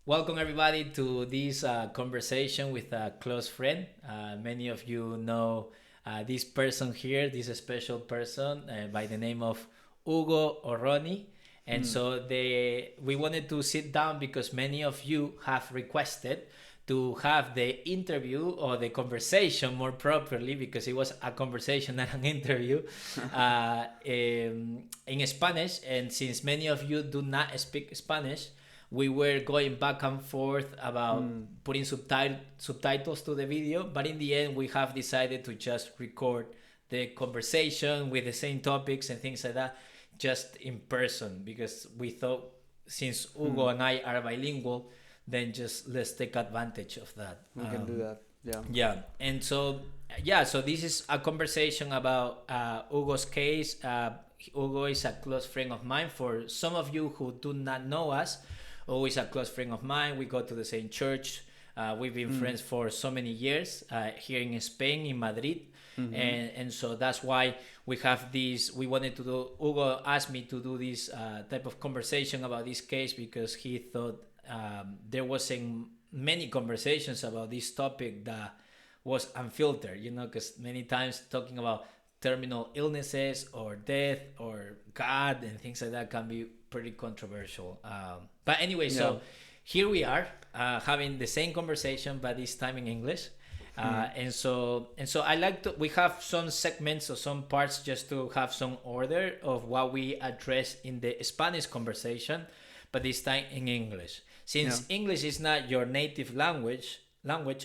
Welcome everybody to this conversation with a close friend. Many of you know this person here, this special person by the name of Hugo or Ronny. And so we wanted to sit down because many of you have requested to have the interview or the conversation more properly, because it was a conversation and an interview in Spanish. And since many of you do not speak Spanish, we were going back and forth about putting subtitles to the video, but in the end we have decided to just record the conversation with the same topics and things like that just in person, because we thought, since Hugo and I are bilingual, then just let's take advantage of that. We can do that. Yeah. Yeah. And so so this is a conversation about Hugo's case. Hugo is a close friend of mine. For some of you who do not know us, Hugo is a close friend of mine. We go to the same church. We've been friends for so many years here in Spain, in Madrid. And so that's why we have this. We wanted to do, Hugo asked me to do this type of conversation about this case, because he thought there wasn't many conversations about this topic that was unfiltered, because many times talking about terminal illnesses or death or God and things like that can be pretty controversial. But anyway, so here we are having the same conversation, but this time in English. And so I like to, we have some segments or some parts just to have some order of what we address in the Spanish conversation, but this time in English. Since English is not your native language,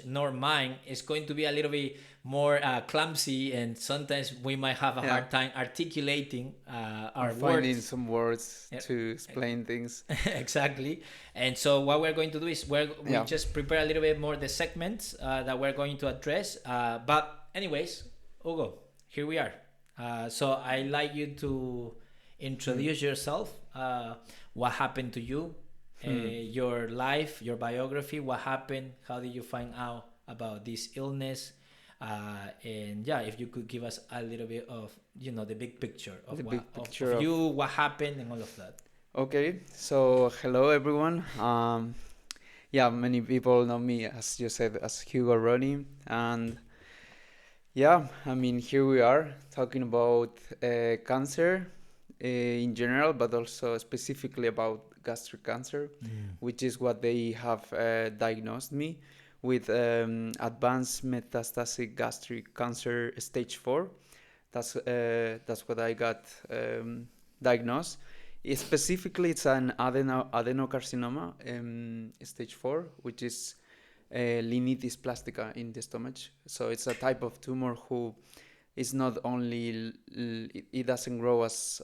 nor mine, is going to be a little bit more clumsy, and sometimes we might have a hard time articulating our words. Finding some words to explain things. Exactly. And so what we're going to do is we just prepare a little bit more the segments that we're going to address. But anyways, Hugo, here we are. So I'd like you to introduce yourself. What happened to you? Your life, your biography, what happened, how did you find out about this illness, and if you could give us a little bit of the big picture of you, what happened, and all of that. Okay, so hello everyone. Many people know me, as you said, as Hugo Ronny, and here we are talking about cancer in general, but also specifically about gastric cancer, which is what they have diagnosed me with, advanced metastatic gastric cancer stage 4. That's what I got diagnosed. Specifically, it's an adenocarcinoma stage 4, which is linitis plastica in the stomach. So it's a type of tumor who is not only it doesn't grow as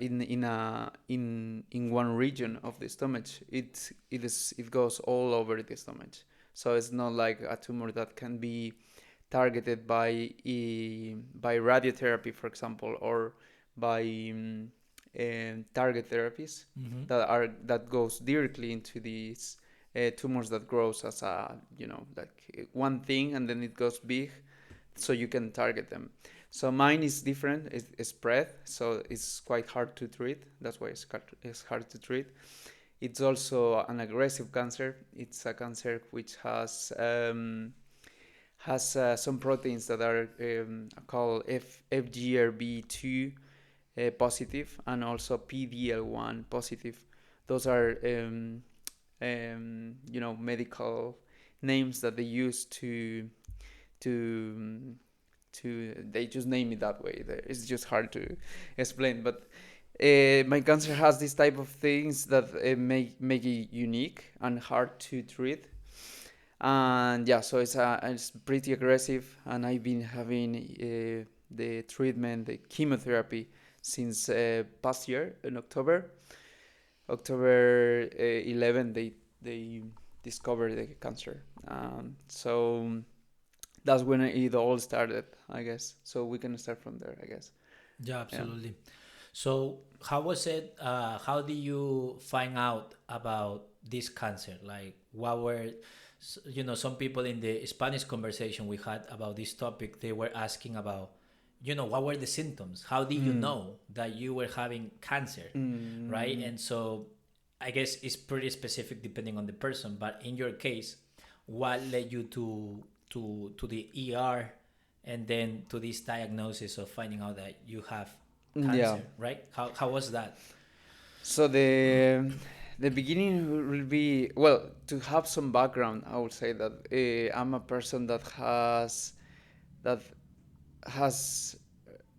in one region of the stomach. It goes all over the stomach. So it's not like a tumor that can be targeted by radiotherapy, for example, or by target therapies that goes directly into these tumors that grows as a like one thing, and then it goes big, so you can target them. So mine is different. It's spread, so it's quite hard to treat. That's why it's hard to treat. It's also an aggressive cancer. It's a cancer which has some proteins that are called FGRB2 positive, and also PDL1 positive. Those are medical names that they use to they just name it that way. It's just hard to explain, but my cancer has this type of things that make it unique and hard to treat. And so it's pretty aggressive, and I've been having the treatment, the chemotherapy, since past year in October 11. They discovered the cancer. So that's when it all started, I guess. So we can start from there, I guess. Yeah, absolutely. Yeah. So how was it? How did you find out about this cancer? Like, what were, some people in the Spanish conversation we had about this topic, they were asking about, what were the symptoms? How did you know that you were having cancer, right? And so I guess it's pretty specific depending on the person. But in your case, what led you to the ER and then to this diagnosis of finding out that you have Yeah. cancer, right? How was that? So the beginning will be, well, to have some background. I would say that I'm a person that has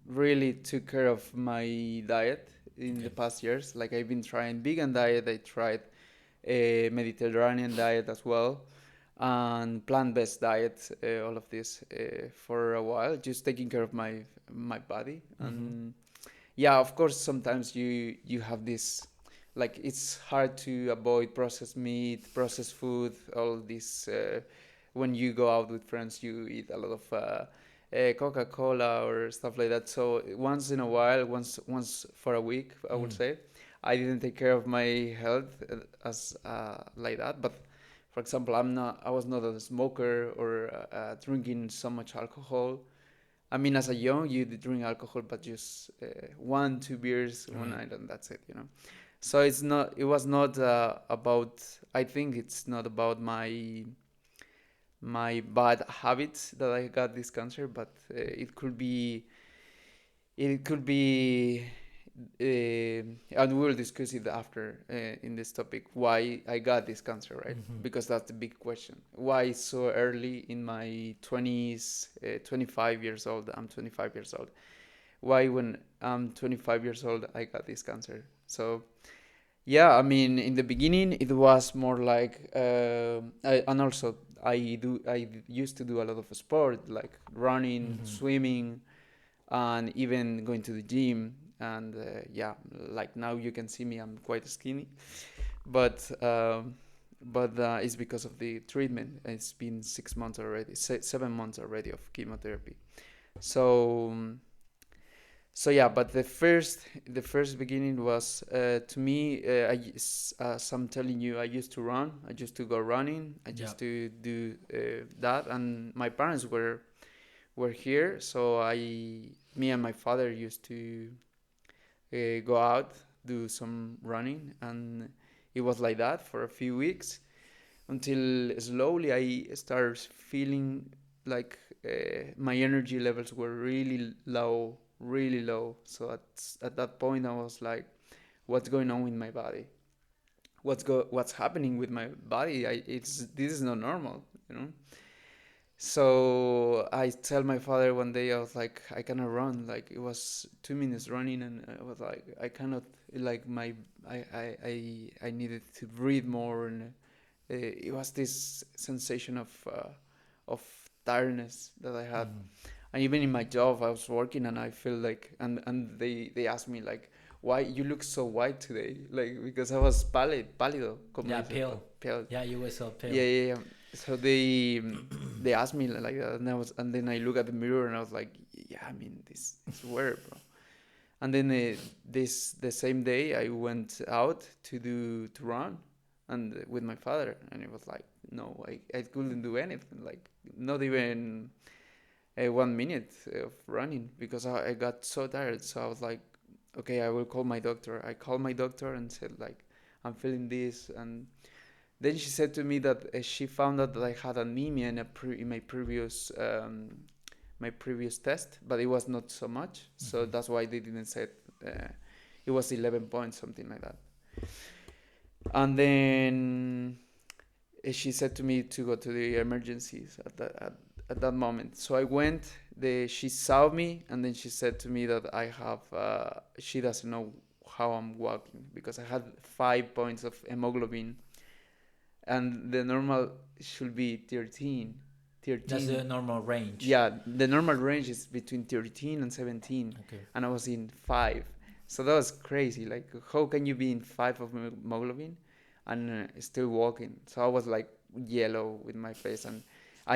really took care of my diet in the Okay. past years. Like I've been trying vegan diet, I tried a Mediterranean diet as well, and plant-based diet. All of this for a while, just taking care of my body. Mm-hmm. And yeah, of course, sometimes you have this, like it's hard to avoid processed meat, processed food, all this. When you go out with friends, you eat a lot of Coca-Cola or stuff like that. So once in a while, once for a week, I would Mm. say, I didn't take care of my health as like that. But for example, I was not a smoker or drinking so much alcohol. I mean, as a young, you drink alcohol, but just one, 2 beers one Right. night, and that's it. So it's not. It was not about. I think it's not about my bad habits that I got this cancer, but it could be. It could be. And we'll discuss it after in this topic why I got this cancer, right? Mm-hmm. Because that's the big question. Why so early in my 20s, 25 years old? I'm 25 years old. Why, when I'm 25 years old, I got this cancer? So yeah, I mean, in the beginning, it was more like, and also I used to do a lot of sport, like running, Mm-hmm. swimming, and even going to the gym. And yeah, like now you can see me, I'm quite skinny, but it's because of the treatment. It's been 6 months already, 7 months already of chemotherapy. So yeah, but the first beginning was to me. As I'm telling you, I used to run. I used to go running. I Yeah. used to do that, and my parents were here, so me and my father used to go out, do some running, and it was like that for a few weeks until slowly I started feeling like my energy levels were really low, really low. So at that point, I was like, "What's going on with my body? What's happening with my body? This is not normal, you know." So I tell my father one day, I was like, I cannot run. Like it was 2 minutes running, and I was like, I cannot. Like I needed to breathe more, and it was this sensation of tiredness that I had. Mm-hmm. And even in my job, I was working, and I feel like, and they asked me like, why you look so white today? Like because I was pálido, como Yeah, dice, pale. pale. Yeah, you were so pale. Yeah, yeah, yeah. So they asked me like that, and then I look at the mirror, and I was like, yeah, I mean, this is weird, bro. And then the same day I went out to run, and with my father, and it was like, no, I couldn't do anything, like not even 1 minute of running because I got so tired. So I was like, okay, I will call my doctor. I called my doctor and said like, I'm feeling this, and then she said to me that she found out that I had anemia in my previous test, but it was not so much. So Mm-hmm. that's why they didn't say it. It was 11 points, something like that. And then she said to me to go to the emergencies at that moment. So I went. She saw me, and then she said to me that I have. She doesn't know how I'm walking because I had 5 points of hemoglobin, and the normal should be 13. That's 13. the normal range. Yeah, the normal range is between 13 and 17, Okay. and I was in 5. So that was crazy. Like, how can you be in 5 of hemoglobin and still walking? So I was like yellow with my face, and Wow.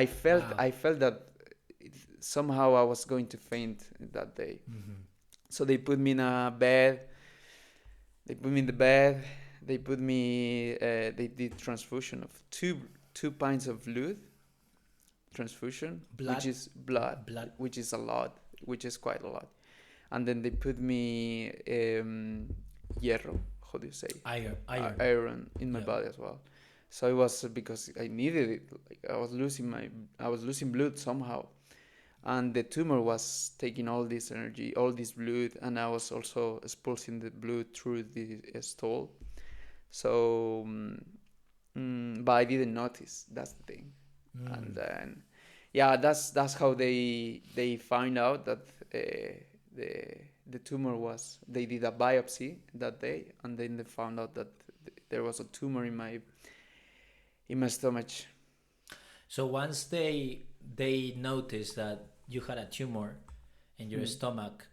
I felt that somehow I was going to faint that day. Mm-hmm. So they put me in a bed. They put me in the bed. They put me. They did transfusion of two pints of fluid transfusion, which Blood. is blood, Blood. which is a lot, which is quite a lot. And then they put me hierro, how do you say, Iron. iron in my Yeah. body as well. So it was because I needed it. Like I was losing blood somehow, and the tumor was taking all this energy, all this blood, and I was also expulsing the blood through the stool. So, but I didn't notice. That's the thing. And Mm. then, yeah, that's how they find out that the the tumor was. They did a biopsy that day, and then they found out that there was a tumor in my stomach. So once they noticed that you had a tumor in your Hmm. stomach,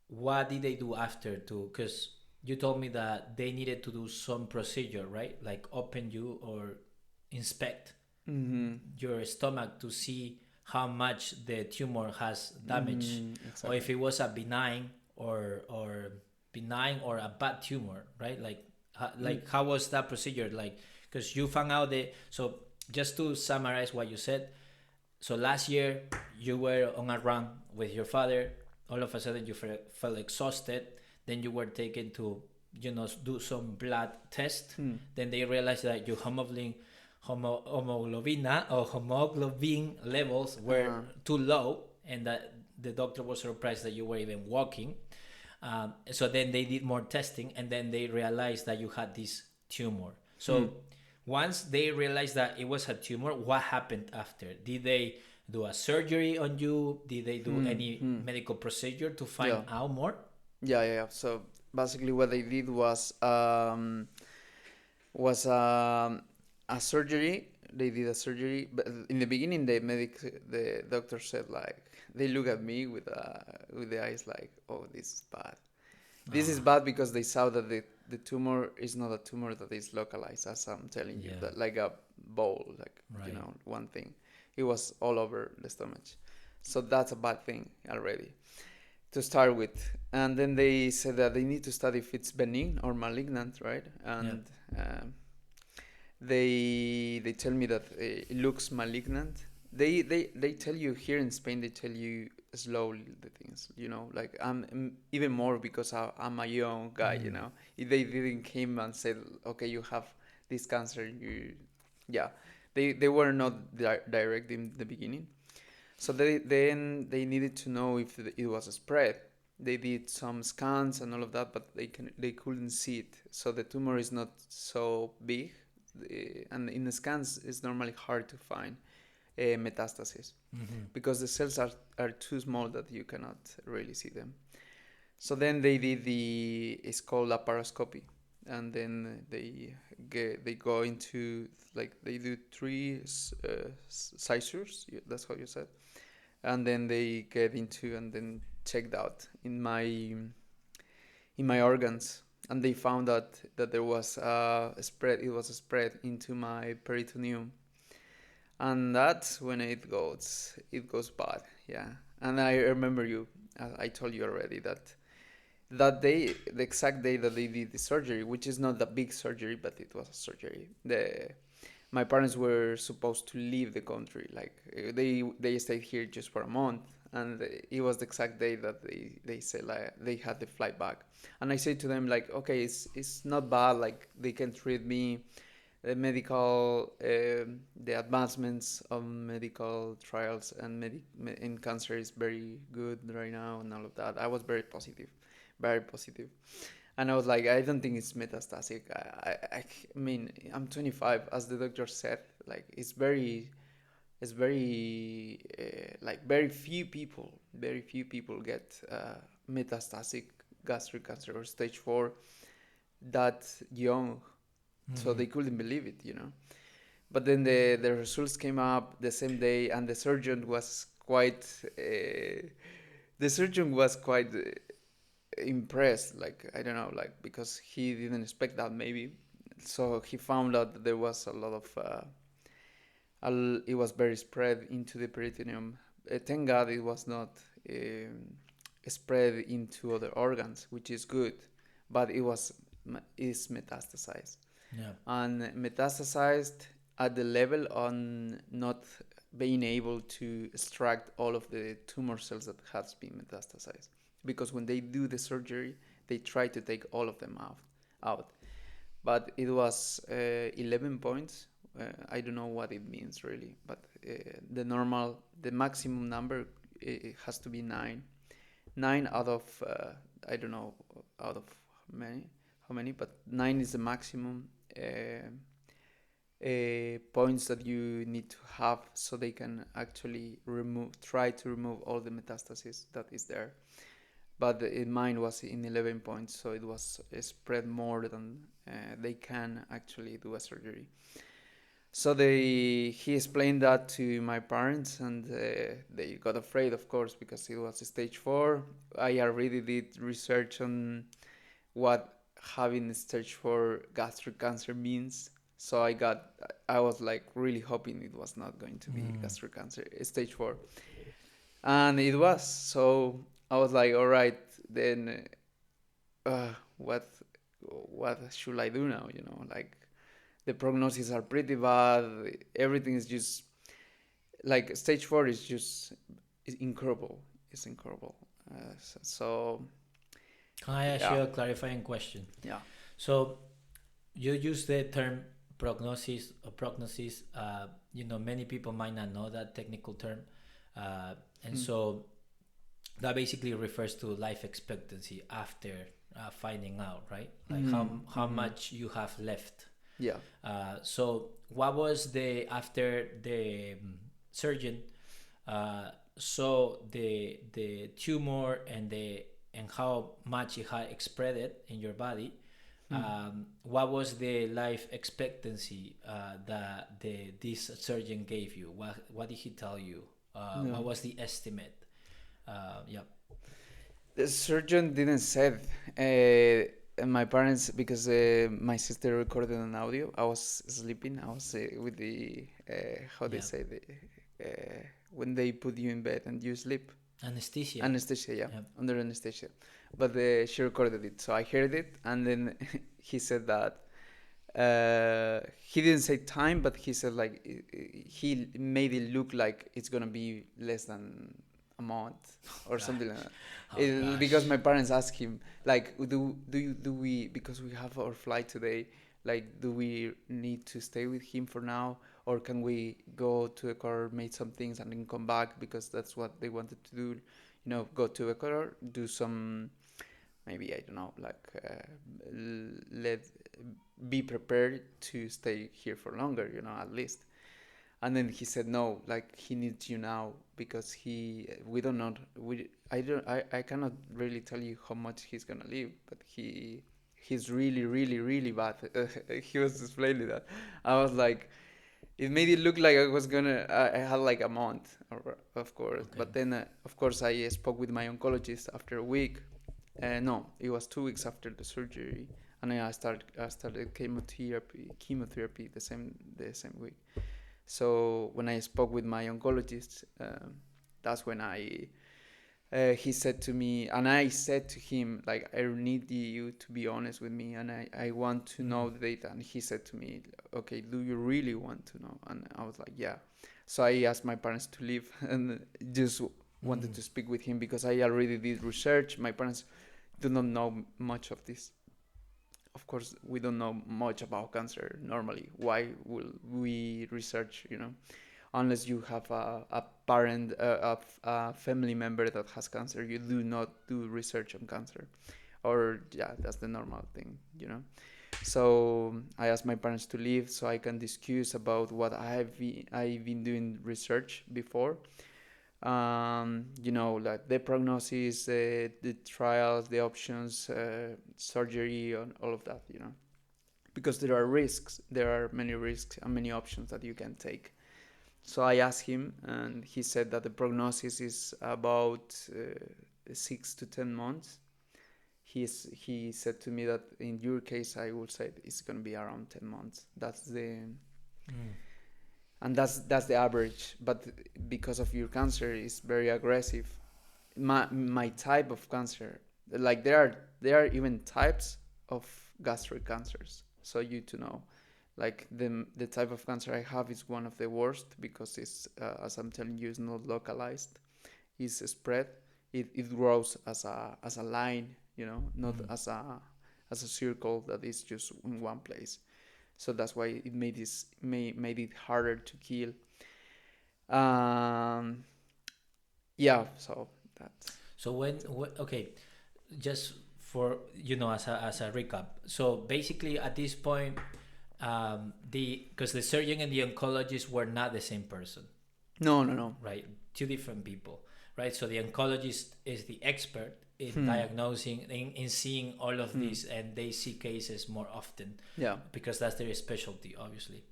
what did they do after to? Because you told me that they needed to do some procedure, right? Like open you or inspect Hmm. your stomach to see how much the tumor has damage, Hmm. or if Exactly. it was a benign or a bad tumor, right? Mm. Like how was that procedure like? Because you found out the so just to summarize what you said, so last year you were on a run with your father. All of a sudden you felt exhausted. Then you were taken to do some blood test. Hmm. Then they realized that your hemoglobin levels were Uh, too low, and that the doctor was surprised that you were even walking. So then they did more testing, and then they realized that you had this tumor. hmm. So once they realized that it was a tumor, what happened after? Did they do a surgery on you? Did they do Hmm. any Hmm. medical procedure to find Yeah. out more? Yeah. So basically, what they did was a surgery. They did a surgery, but in the beginning, the doctor said like they look at me with the eyes like, oh, this is bad. This is Ah, bad because they saw that the tumor is not a tumor that is localized, as I'm telling you, yeah, that like a ball, like right. one thing. It was all over the stomach, so that's a bad thing already to start with. And then they said that they need to study if it's benign or malignant, right? Yeah. And um, they tell me that it looks malignant. They tell you here in Spain. They tell you slowly the things. Like even more because I'm a young guy. Mm. If they didn't came and said, okay, you have this cancer. Yeah, they were not direct in the beginning. So they needed to know if it was a spread. They did some scans and all of that, but they couldn't see it. So the tumor is not so big, and in the scans it's normally hard to find metastasis Mm-hmm. because the cells are too small that you cannot really see them. So then they did it's called laparoscopy, and then they go into like they do three scissors. That's how you said, and then they get into and then checked out in my organs, and they found that there was a spread. It was a spread into my peritoneum, and that's when it goes bad. Yeah, and I remember I told you already that day, the exact day that they did the surgery, which is not a big surgery, but it was a surgery. My parents were supposed to leave the country, like they stayed here just for a month, and it was the exact day that they said like they had the flight back. And I said to them like, okay, it's not bad, like they can treat me. The medical the advancements of medical trials and in cancer is very good right now and all of that. I was very positive, very positive. And I was like, I don't think it's metastatic. I mean, I'm 25, as the doctor said. Like, it's very like very few people get metastatic gastric cancer or stage 4 that young. So Mm-hmm. they couldn't believe it. But then the results came up the same day, and the surgeon was quite impressed. Like, I don't know, like, because he didn't expect that maybe. So he found out that there was a lot of it was very spread into the peritoneum. Thank God it was not spread into other organs, which is good, but is metastasized, Yeah. and metastasized at the level on not being able to extract all of the tumor cells that has been metastasized, because when they do the surgery they try to take all of them out, out. But it was 11 points. I don't know what it means really, but the maximum number, it has to be 9. 9 out of I don't know out of how many, but 9 is the maximum points that you need to have so they can actually try to remove all the metastasis that is there. But mine was in 11 points, so it was spread more than they can actually do a surgery. So he explained that to my parents, and they got afraid, of course, because it was stage 4. I already did research on what having stage 4 gastric cancer means. So I was like really hoping it was not going to be gastric cancer, stage 4. And it was. So I was like, all right, then what should I do now? Like the prognoses are pretty bad. Everything is just like stage 4 is incurable. It's incurable. So Can I ask yeah, you a clarifying question? yeah. So you use the term prognosis. Many people might not know that technical term, and so that basically refers to life expectancy after finding out, right? Like how much you have left. Yeah. So what was the after the surgeon saw the tumor and how much it had spread in your body? What was the life expectancy that this surgeon gave you? What did he tell you? What was the estimate? Yeah. The surgeon didn't say my parents, because my sister recorded an audio. I was sleeping. I was with the how they Yeah. say when they put you in bed and you sleep. Anesthesia. Anesthesia, yeah, Yeah. under anesthesia. But she recorded it, so I heard it, and then he said that he didn't say time, but he said like he made it look like it's gonna be less than a month or something like that. Oh Because gosh. my parents asked him like, do we, because we have our flight today, like do we need to stay with him for now, or can we go to Ecuador, make some things, and then come back, because that's what they wanted to do, go to Ecuador, do some, maybe I don't know, like let be prepared to stay here for longer, at least. And then he said no, like he needs you now, because we don't know, I cannot really tell you how much he's gonna live, but he's really really really bad. He was explaining that. I was like, it made it look like I had like a month, of course. Okay. But then of course I spoke with my oncologist after a week. No, it was 2 weeks after the surgery, and I started chemotherapy the same week. So when I spoke with my oncologist, that's when he said to me, and I said to him, like, I need you to be honest with me, and I want to know the data. And he said to me, okay, do you really want to know? And I was like, yeah. So I asked my parents to leave and just wanted to speak with him, because I already did research. My parents do not know much of this. Of course, we don't know much about cancer normally. Why will we research, unless you have a parent, a family member that has cancer? You do not do research on cancer, or yeah, that's the normal thing. So I asked my parents to leave so I can discuss about what I've been doing research before. Like the prognosis, the trials, the options, surgery, and all of that. Because there are risks, there are many risks and many options that you can take. So I asked him, and he said that the prognosis is about 6 to 10 months. He said to me that in your case, I would say it's going to be around 10 months. And that's the average. But because of your cancer, is very aggressive. My type of cancer, like there are even types of gastric cancers. So you to know, like the type of cancer I have is one of the worst, because it's as I'm telling you, it's not localized. It's spread. It grows as a line, not as a circle that is just in one place. So that's why it made it harder to kill. Um, yeah, so that's So okay, just for as a recap. So basically, at this point, the because the surgeon and the oncologist were not the same person, no. right? Two different people, right? So the oncologist is the expert in Hmm. diagnosing, in seeing all of Hmm. these, and they see cases more often Yeah. because that's their specialty, obviously.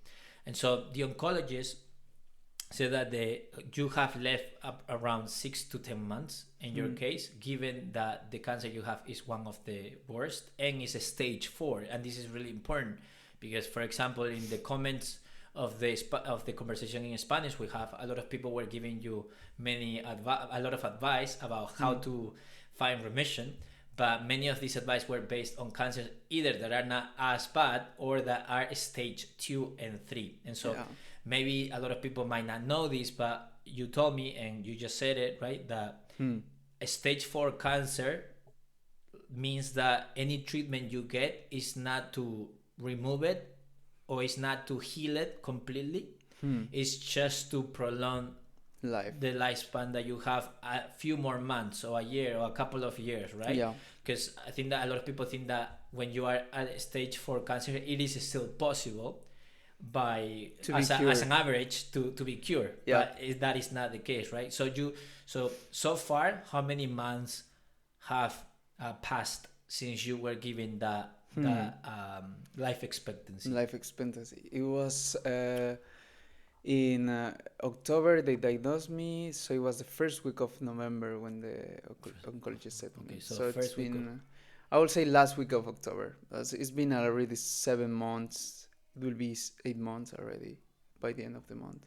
And so the oncologist said that you have left up around 6 to 10 months in your Hmm. case, given that the cancer you have is one of the worst and is a stage 4. And this is really important because, for example, in the comments of the conversation in Spanish, we have a lot of people were giving you a lot of advice about how to find remission, but many of these advice were based on cancers either that are not as bad or that are stage 2 and 3. And so Yeah. maybe a lot of people might not know this, but you told me and you just said it, right, that Hmm. a stage 4 cancer means that any treatment you get is not to remove it or is not to heal it completely. Hmm. It's just to prolong Life. the lifespan that you have a few more months or a year or a couple of years, right? Yeah. Because I think that a lot of people think that when you are at stage 4 cancer, it is still possible by To be as cured. an average to be cured. Yeah. But that is not the case, right? So far, how many months have passed since you were given the life expectancy? Life expectancy. It was in October they diagnosed me, so it was the first week of November when the oncologist said to Okay, me. so So it's first week of been, I would say last week of October. It's been already 7 months. It will be 8 months already by the end of the month.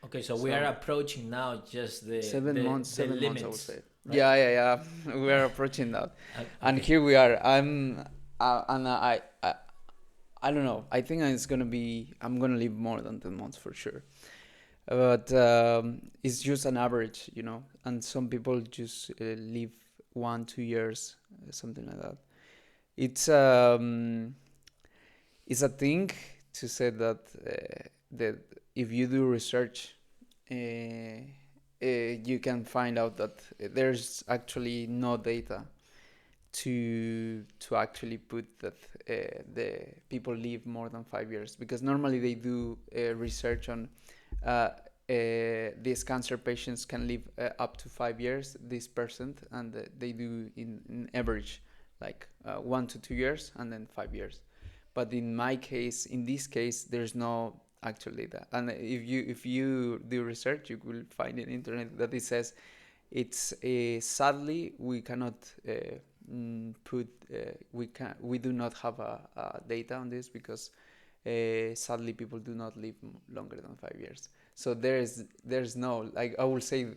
Okay, so we are approaching now just the 7 months, the 7 months, I would limits, say. right? Yeah. We are approaching that, and Okay. here we are. And I don't know. I think I'm gonna live more than 10 months for sure. But it's just an average, and some people just live 1 2 years, something like that. It's um, it's a thing to say that if you do research, you can find out that there's actually no data to actually put that the people live more than 5 years, because normally they do research on these cancer patients can live up to 5 years, this percent, and they do in average like 1 to 2 years and then 5 years. But in this case, there's no actual data. And if you do research, you will find in internet that it says it's sadly we cannot put we do not have a data on this, because sadly people do not live longer than 5 years. So there's no, like, I will say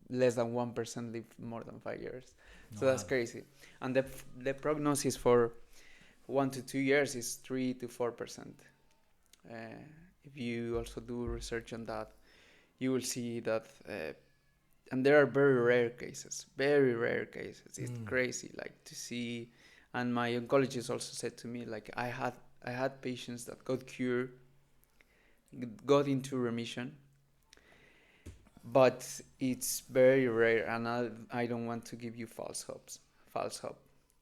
less than 1% live more than 5 years. So that's Wow. crazy. And the prognosis for 1 to 2 years is 3 to 4%. Uh, if you also do research on that, you will see that, and there are very rare cases. It's crazy, like, to see. And my oncologist also said to me, like, I had patients that got cured, got into remission, but it's very rare, and I don't want to give you false hope.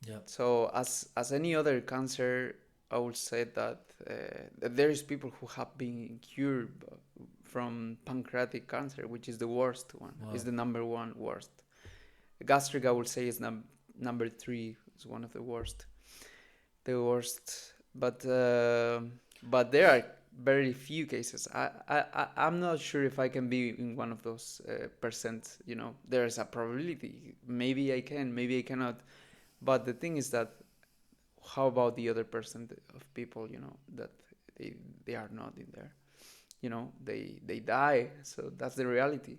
Yeah. So as any other cancer, I would say that there is people who have been cured from pancreatic cancer, which is the worst one. Wow. Is the number one worst. Gastric, I would say, is number 3. Is one of the worst. The worst, but there are very few cases. I'm not sure if I can be in one of those percent. There's a probability. Maybe I can, maybe I cannot. But the thing is that, how about the other percent of people, that they are not in there? They die. So that's the reality.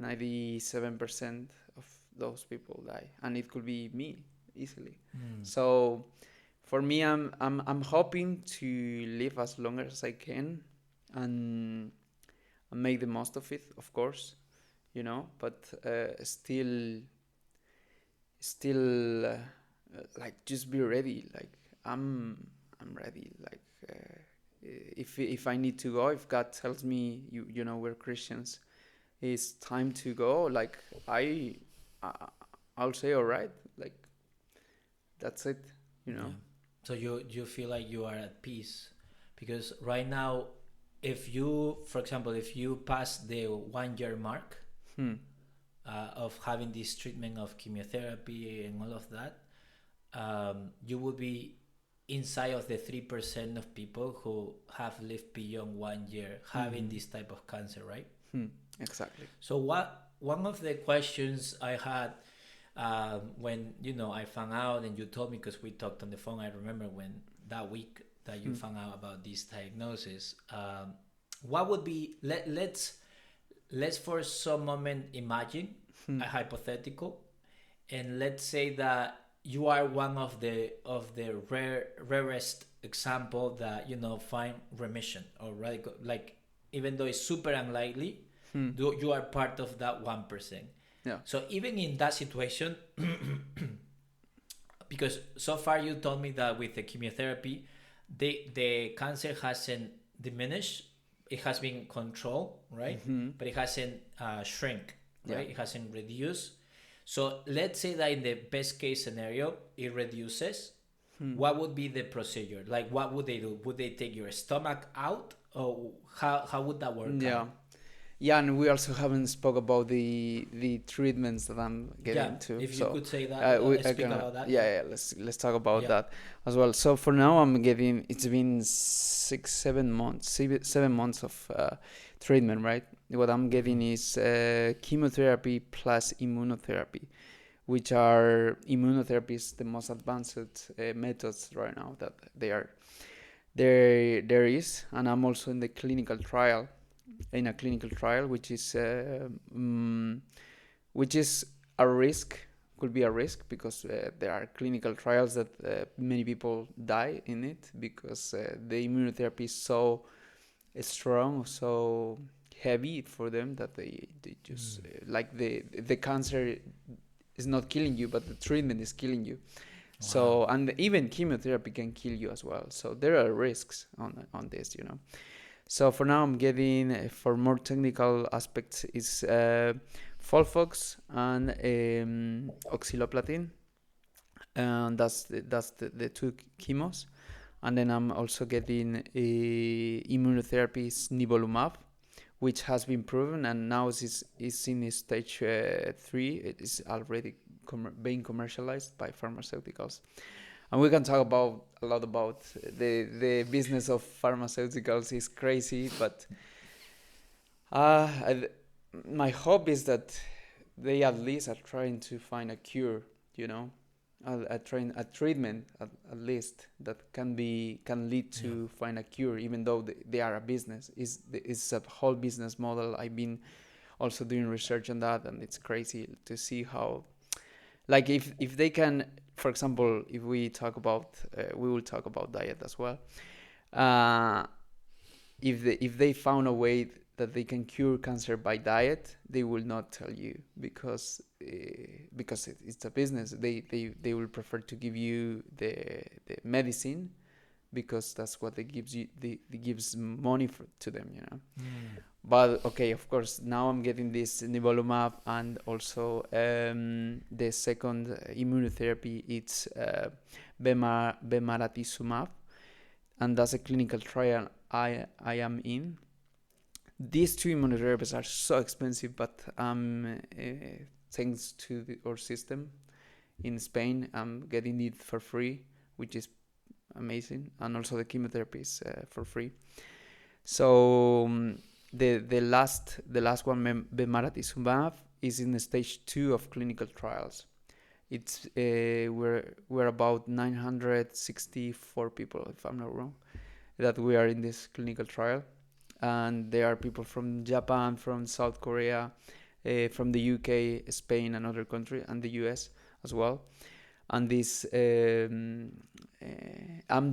97% of those people die, and it could be me easily. So for me, I'm hoping to live as long as I can, and make the most of it, of course. But still like just be ready. Like I'm ready. Like if I need to go, if God tells me, you know, we're Christians, it's time to go. Like I I'll say all right. Like that's it. You know. Yeah. So you feel like you are at peace, because right now, if you, for example, if you pass the 1 year mark Hmm. of having this treatment of chemotherapy and all of that, you will be inside of the 3% of people who have lived beyond 1 year having this type of cancer, right? Hmm. Exactly. So what one of the questions I had when I found out and you told me, because we talked on the phone, I remember when that week that you found out about this diagnosis. What would be let's for some moment imagine a hypothetical, and let's say that you are one of the rarest example that find remission, or like even though it's super unlikely, you are part of that 1%. Yeah. So even in that situation, because so far you told me that with the chemotherapy, the cancer hasn't diminished, it has been controlled, right? But it hasn't shrink, right? Yeah. It hasn't reduced. So let's say that in the best case scenario, it reduces. What would be the procedure? Like, what would they do? Would they take your stomach out, or how would that work Yeah. out? Yeah, and we also haven't spoke about the treatments that I'm Yeah, getting to. if you So could say that, we let's are speak gonna about that. yeah, let's talk about Yeah. that as well. So for now, I'm getting, it's been 6 7 months, 7 months of treatment, right? What I'm getting is chemotherapy plus immunotherapy, which are immunotherapy is the most advanced methods right now that there is, and I'm also in the clinical trial, in a clinical trial, which is a risk, could be a risk, because there are clinical trials that many people die in it, because the immunotherapy is so strong, so heavy for them, that they just like the cancer is not killing you, but the treatment is killing you. So, Wow. and even chemotherapy can kill you as well. So there are risks on this, you know. So for now, I'm getting, for more technical aspects, is Folfox and oxaliplatin, and that's the two chemos. And then I'm also getting immunotherapy, nivolumab, which has been proven, and now is in stage 3. It is already being commercialized by pharmaceuticals. And we can talk about a lot about the business of pharmaceuticals. Is crazy, but I, my hope is that they at least are trying to find a cure, you know, a treatment at least that can lead to find a cure, even though they are a business. Is a whole business model. I've been also doing research on that, and it's crazy to see how, like, if they can, for example, if we talk about we will talk about diet as well. uh, if they found a way that they can cure cancer by diet, they will not tell you, because it's a business. They will prefer to give you the medicine, because that's what they gives you, they gives money to them, you know. But okay, of course, now I'm getting this nivolumab, and also the second immunotherapy. It's bemaratuzumab, and that's a clinical trial I am in. These two immunotherapies are so expensive, but thanks to our system in Spain, I'm getting it for free, which is amazing, and also the chemotherapy is for free. So the last one, bemaratuzumab, is in stage 2 of clinical trials. It's we're about 964 people, if I'm not wrong, that we are in this clinical trial, and there are people from Japan, from South Korea, from the UK, Spain, and other countries, and the US as well. And this, I'm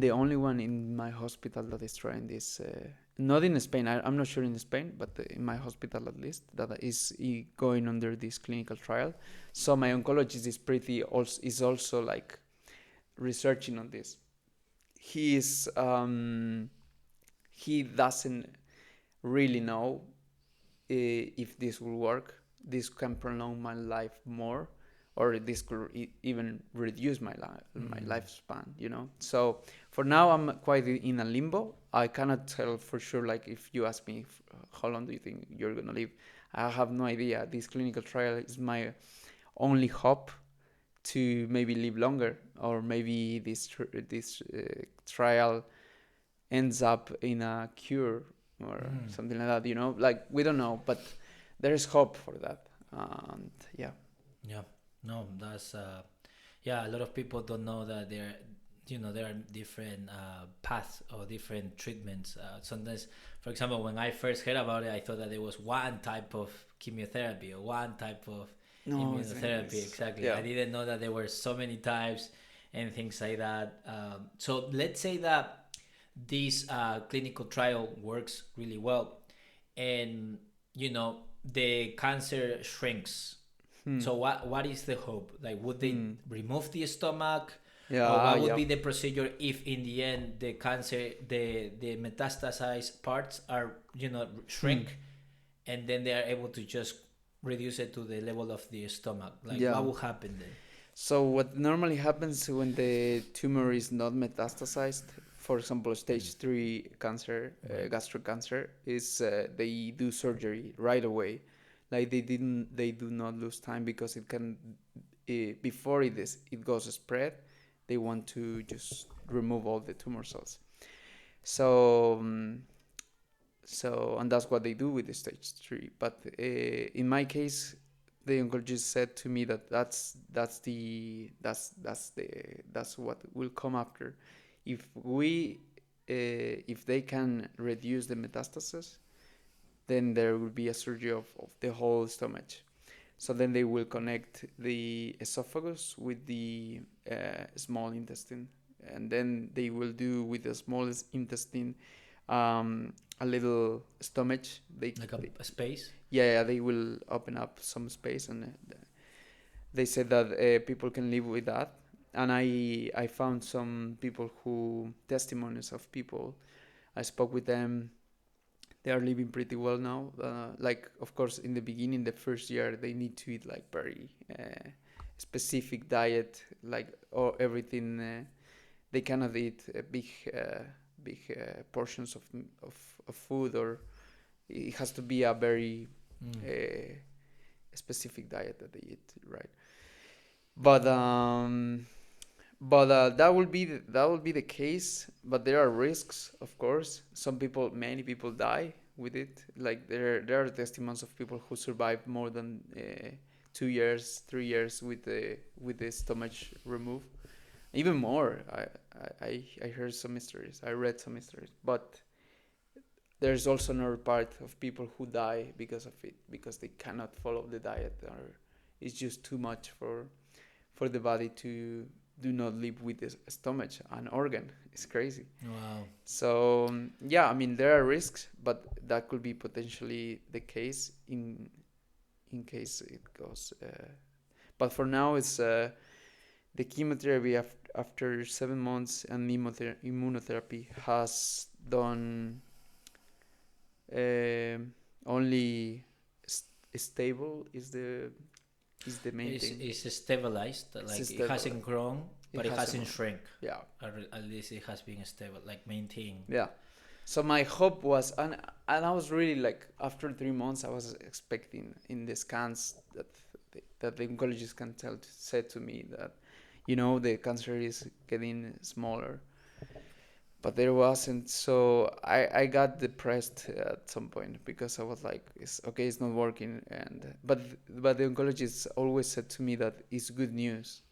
the only one in my hospital that is trying this. Not in Spain. I'm not sure in Spain, but in my hospital at least, that is going under this clinical trial. So my oncologist is also like researching on this. He's he doesn't really know if this will work. This can prolong my life more, or this could even reduce my lifespan. So for now, I'm quite in a limbo. I cannot tell for sure. Like if you ask me, how long do you think you're gonna live? I have no idea. This clinical trial is my only hope to maybe live longer, or maybe this trial ends up in a cure or something like that. Like we don't know, but there is hope for that. And yeah. Yeah, no, that's yeah. A lot of people don't know that there are different paths or different treatments. Sometimes, for example, when I first heard about it, I thought that there was one type of chemotherapy or one type of No, immunotherapy. Exactly, yeah. I didn't know that there were so many types and things like that. So let's say that this clinical trial works really well, and the cancer shrinks. So what is the hope? Like, would they remove the stomach, or Yeah, what would yeah. be the procedure if in the end the cancer, the metastasized parts are shrink, and then they are able to just reduce it to the level of the stomach? Like, Yeah. what will happen then? So what normally happens when the tumor is not metastasized, for example, stage 3 cancer, Right. gastric cancer, is they do surgery right away. Like they do not lose time, because it can, before it goes spread, they want to just remove all the tumor cells. So and that's what they do with the stage 3. But in my case, the oncologist said to me that that's what will come after. If they can reduce the metastasis, then there will be a surgery of the whole stomach. So then they will connect the esophagus with the small intestine, and then they will do with the smallest intestine a little stomach. Like a space. Yeah, they will open up some space, and they said that people can live with that. And I found some people who testimonies of people. I spoke with them. They are living pretty well now. Like, of course, in the beginning, the first year, they need to eat like very specific diet, like, or everything. They cannot eat big portions of food, or it has to be a very uh, specific diet that they eat, right? But that will be the case. But there are risks, of course. Many people die with it. Like there are testimonies of people who survive more than 2 years, 3 years with the stomach removed. Even more. I heard some stories. I read some stories. But there's also another part of people who die because of it, because they cannot follow the diet, or it's just too much for the body to do not live with the stomach, an organ. It's crazy. Wow. So yeah, I mean there are risks, but that could be potentially the case in case it goes. But for now, it's the chemotherapy after 7 months, and immunotherapy has done only stable is the main thing. It's stabilized, like It's it hasn't stabilized. grown, but it hasn't shrunk. Yeah. Or at least it has been stable, like maintained. Yeah. So my hope was, and I was really like, after 3 months, I was expecting in the scans that the oncologist can said to me that, the cancer is getting smaller, but there wasn't. So I got depressed at some point, because I was like, it's okay, it's not working. But the oncologist always said to me that it's good news.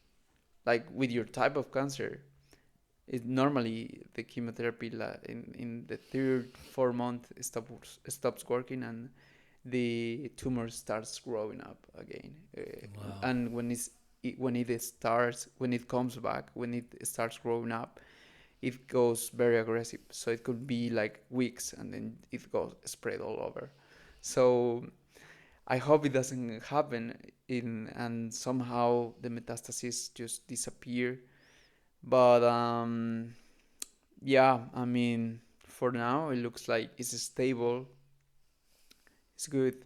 Like, with your type of cancer, it normally the chemotherapy in the third 4 month stops working, and the tumor starts growing up again. Wow. And when it comes back, when it starts growing up, it goes very aggressive. So it could be like weeks, and then it goes spread all over. So I hope it doesn't happen and somehow the metastases just disappear. But yeah, I mean, for now it looks like it's stable. It's good.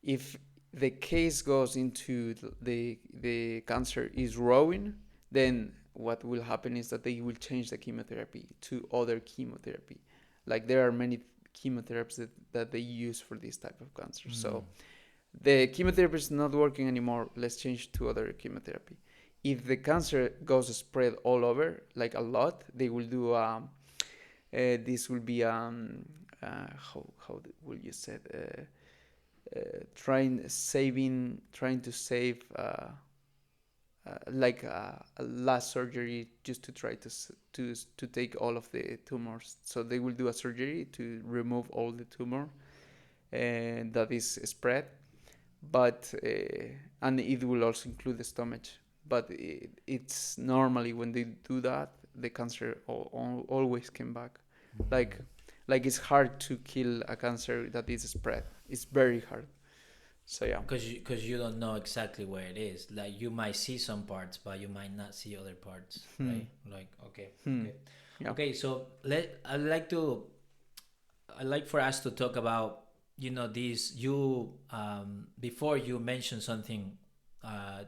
If the case goes into the cancer is growing, then what will happen is that they will change the chemotherapy to other chemotherapy. Like there are many chemotherapies that they use for this type of cancer. So the chemotherapy is not working anymore. Let's change to other chemotherapy. If the cancer goes spread all over, like a lot, they will do. This will be how will you say it? Trying to save like a last surgery just to try to take all of the tumors. So they will do a surgery to remove all the tumor and that is spread, but and it will also include the stomach. But it's normally when they do that, the cancer always came back. Like like it's hard to kill a cancer that is spread. It's very hard. So yeah. Because you don't know exactly where it is. Like you might see some parts, but you might not see other parts, right? Like okay, okay, Yeah. okay. So I'd like for us to talk about this. You before you mentioned something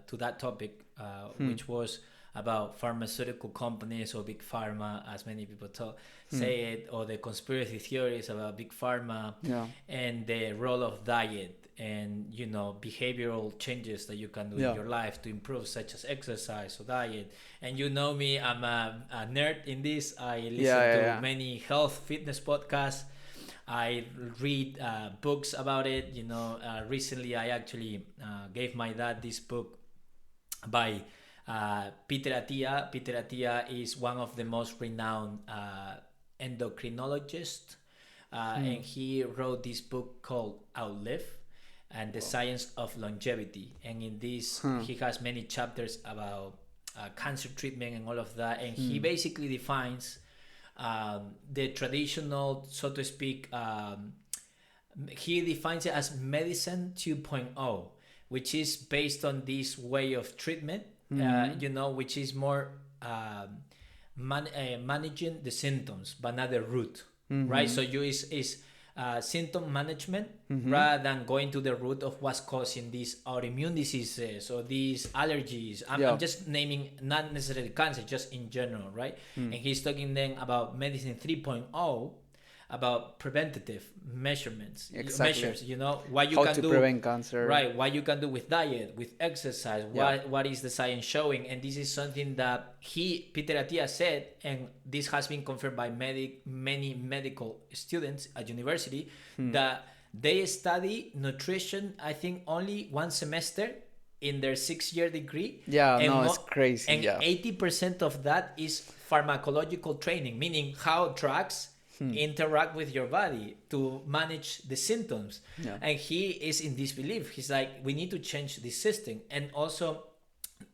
to that topic, which was about pharmaceutical companies or big pharma, as many people say it, or the conspiracy theories about big pharma, Yeah. and the role of diet and behavioral changes that you can do in Yeah. your life to improve, such as exercise or diet. And me, I'm a nerd in this. I listen to many health fitness podcasts. I read books about it. Recently I actually gave my dad this book by Peter Attia. Peter Attia is one of the most renowned endocrinologists, and he wrote this book called Outlive and the Science of Longevity. And in this, he has many chapters about cancer treatment and all of that. And he basically defines the traditional, so to speak, he defines it as medicine 2.0, which is based on this way of treatment, which is more managing the symptoms, but not the root, right? So you is symptom management rather than going to the root of what's causing these autoimmune diseases or these allergies. I'm just naming, not necessarily cancer, just in general, right? And he's talking then about medicine 3.0, about preventative measures, what you How can to do, prevent cancer. right? What you can do with diet, with exercise, what is the science showing. And this is something that Peter Attia said, and this has been confirmed by many medical students at university, that they study nutrition, I think, only one semester in their 6-year degree. It's crazy. And 80% of that is pharmacological training, meaning how drugs interact with your body to manage the symptoms. And he is in this belief. He's like, we need to change this system. And also,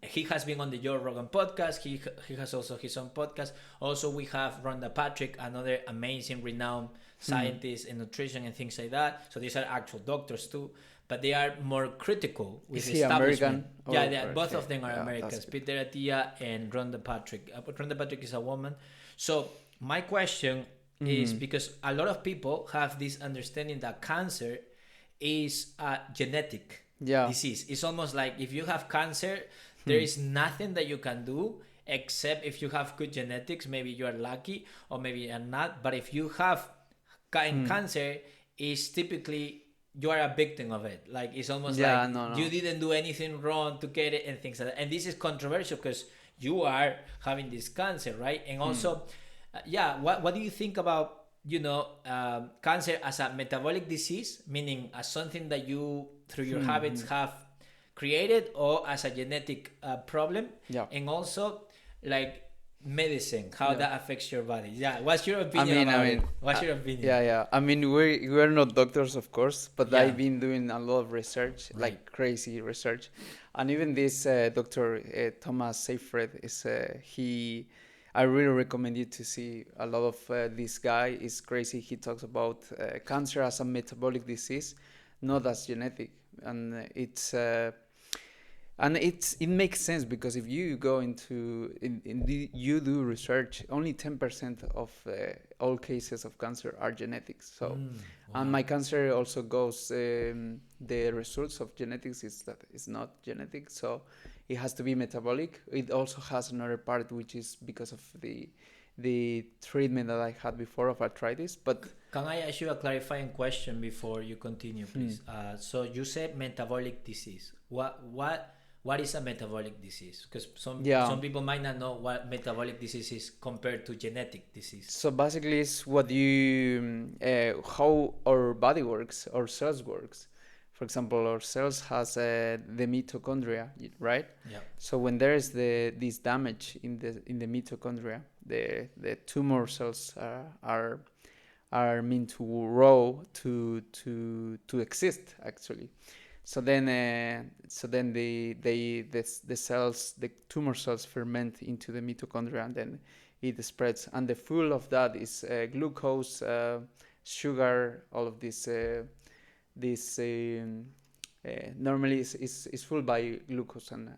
he has been on the Joe Rogan podcast. He has also his own podcast. Also, we have Rhonda Patrick, another amazing, renowned scientist in nutrition and things like that. So these are actual doctors too, but they are more critical with Is he establishment. American? Both of them are Americans. Peter Attia and Rhonda Patrick. Rhonda Patrick is a woman. So my question is, because a lot of people have this understanding that cancer is a genetic disease. It's almost like if you have cancer, there is nothing that you can do except if you have good genetics. Maybe you are lucky or maybe you're not. But if you have cancer, it's typically you are a victim of it. Like it's almost you didn't do anything wrong to get it and things like that. And this is controversial because you are having this cancer, right? And also, what do you think about cancer as a metabolic disease, meaning as something that you through your habits have created, or as a genetic problem? And also like medicine, how that affects your body. What's your opinion about it? What's your opinion? I mean, we're not doctors, of course, but I've been doing a lot of research, like crazy research. And even this Dr. Thomas Seyfried is I really recommend you to see a lot of this guy. Is crazy. He talks about cancer as a metabolic disease, not as genetic. And it's And it makes sense because if you go you do research, only 10% of all cases of cancer are genetics. So, Wow. and my cancer also goes. The results of genetics is that it's not genetic, so it has to be metabolic. It also has another part which is because of the treatment that I had before of arthritis. But Can I ask you a clarifying question before you continue, please? So you said metabolic disease. What is a metabolic disease? Because yeah, some people might not know what metabolic disease is compared to genetic disease. so basically it's what you how our body works, our cells works. For example, our cells has the mitochondria, right? Yeah. So when there is this damage in the mitochondria, the tumor cells are meant to grow to exist actually. So then the cells, the tumor cells ferment into the mitochondria, and then it spreads. And the full of that is glucose, sugar, all of this normally is full by glucose and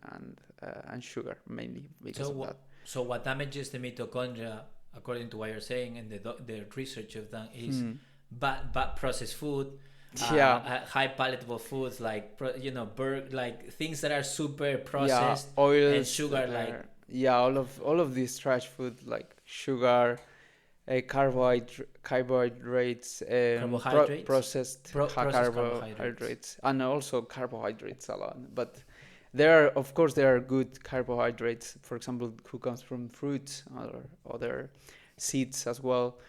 sugar mainly because of that. So what damages the mitochondria, according to what you're saying, and the research you've done, is bad processed food, high palatable foods like like things that are super processed, oils and sugar like all of this trash food like sugar, carbohydrates, processed carbohydrates, and also carbohydrates a lot. But there are good carbohydrates, for example, who comes from fruits or other seeds as well.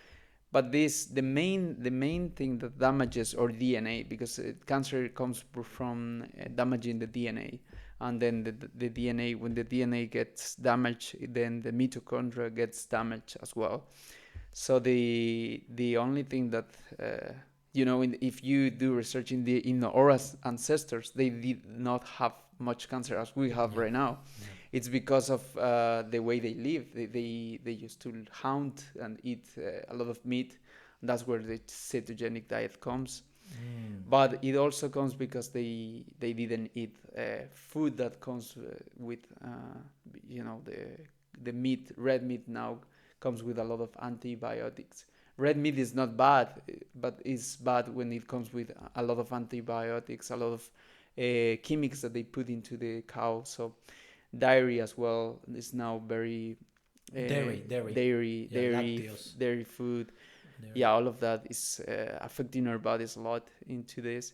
But the main thing that damages our DNA, because cancer comes from damaging the DNA, and then the DNA, when the DNA gets damaged, then the mitochondria gets damaged as well. So the only thing that if you do research in our ancestors, they did not have much cancer as we have right now. It's because of the way they live. They used to hunt and eat a lot of meat. That's where the cetogenic diet comes. But it also comes because they didn't eat food that comes with the meat. Red meat now comes with a lot of antibiotics. Red meat is not bad, but it's bad when it comes with a lot of antibiotics, a lot of chemicals that they put into the cow. So dairy as well is now very dairy food. Dairy. Yeah, all of that is affecting our bodies a lot into this.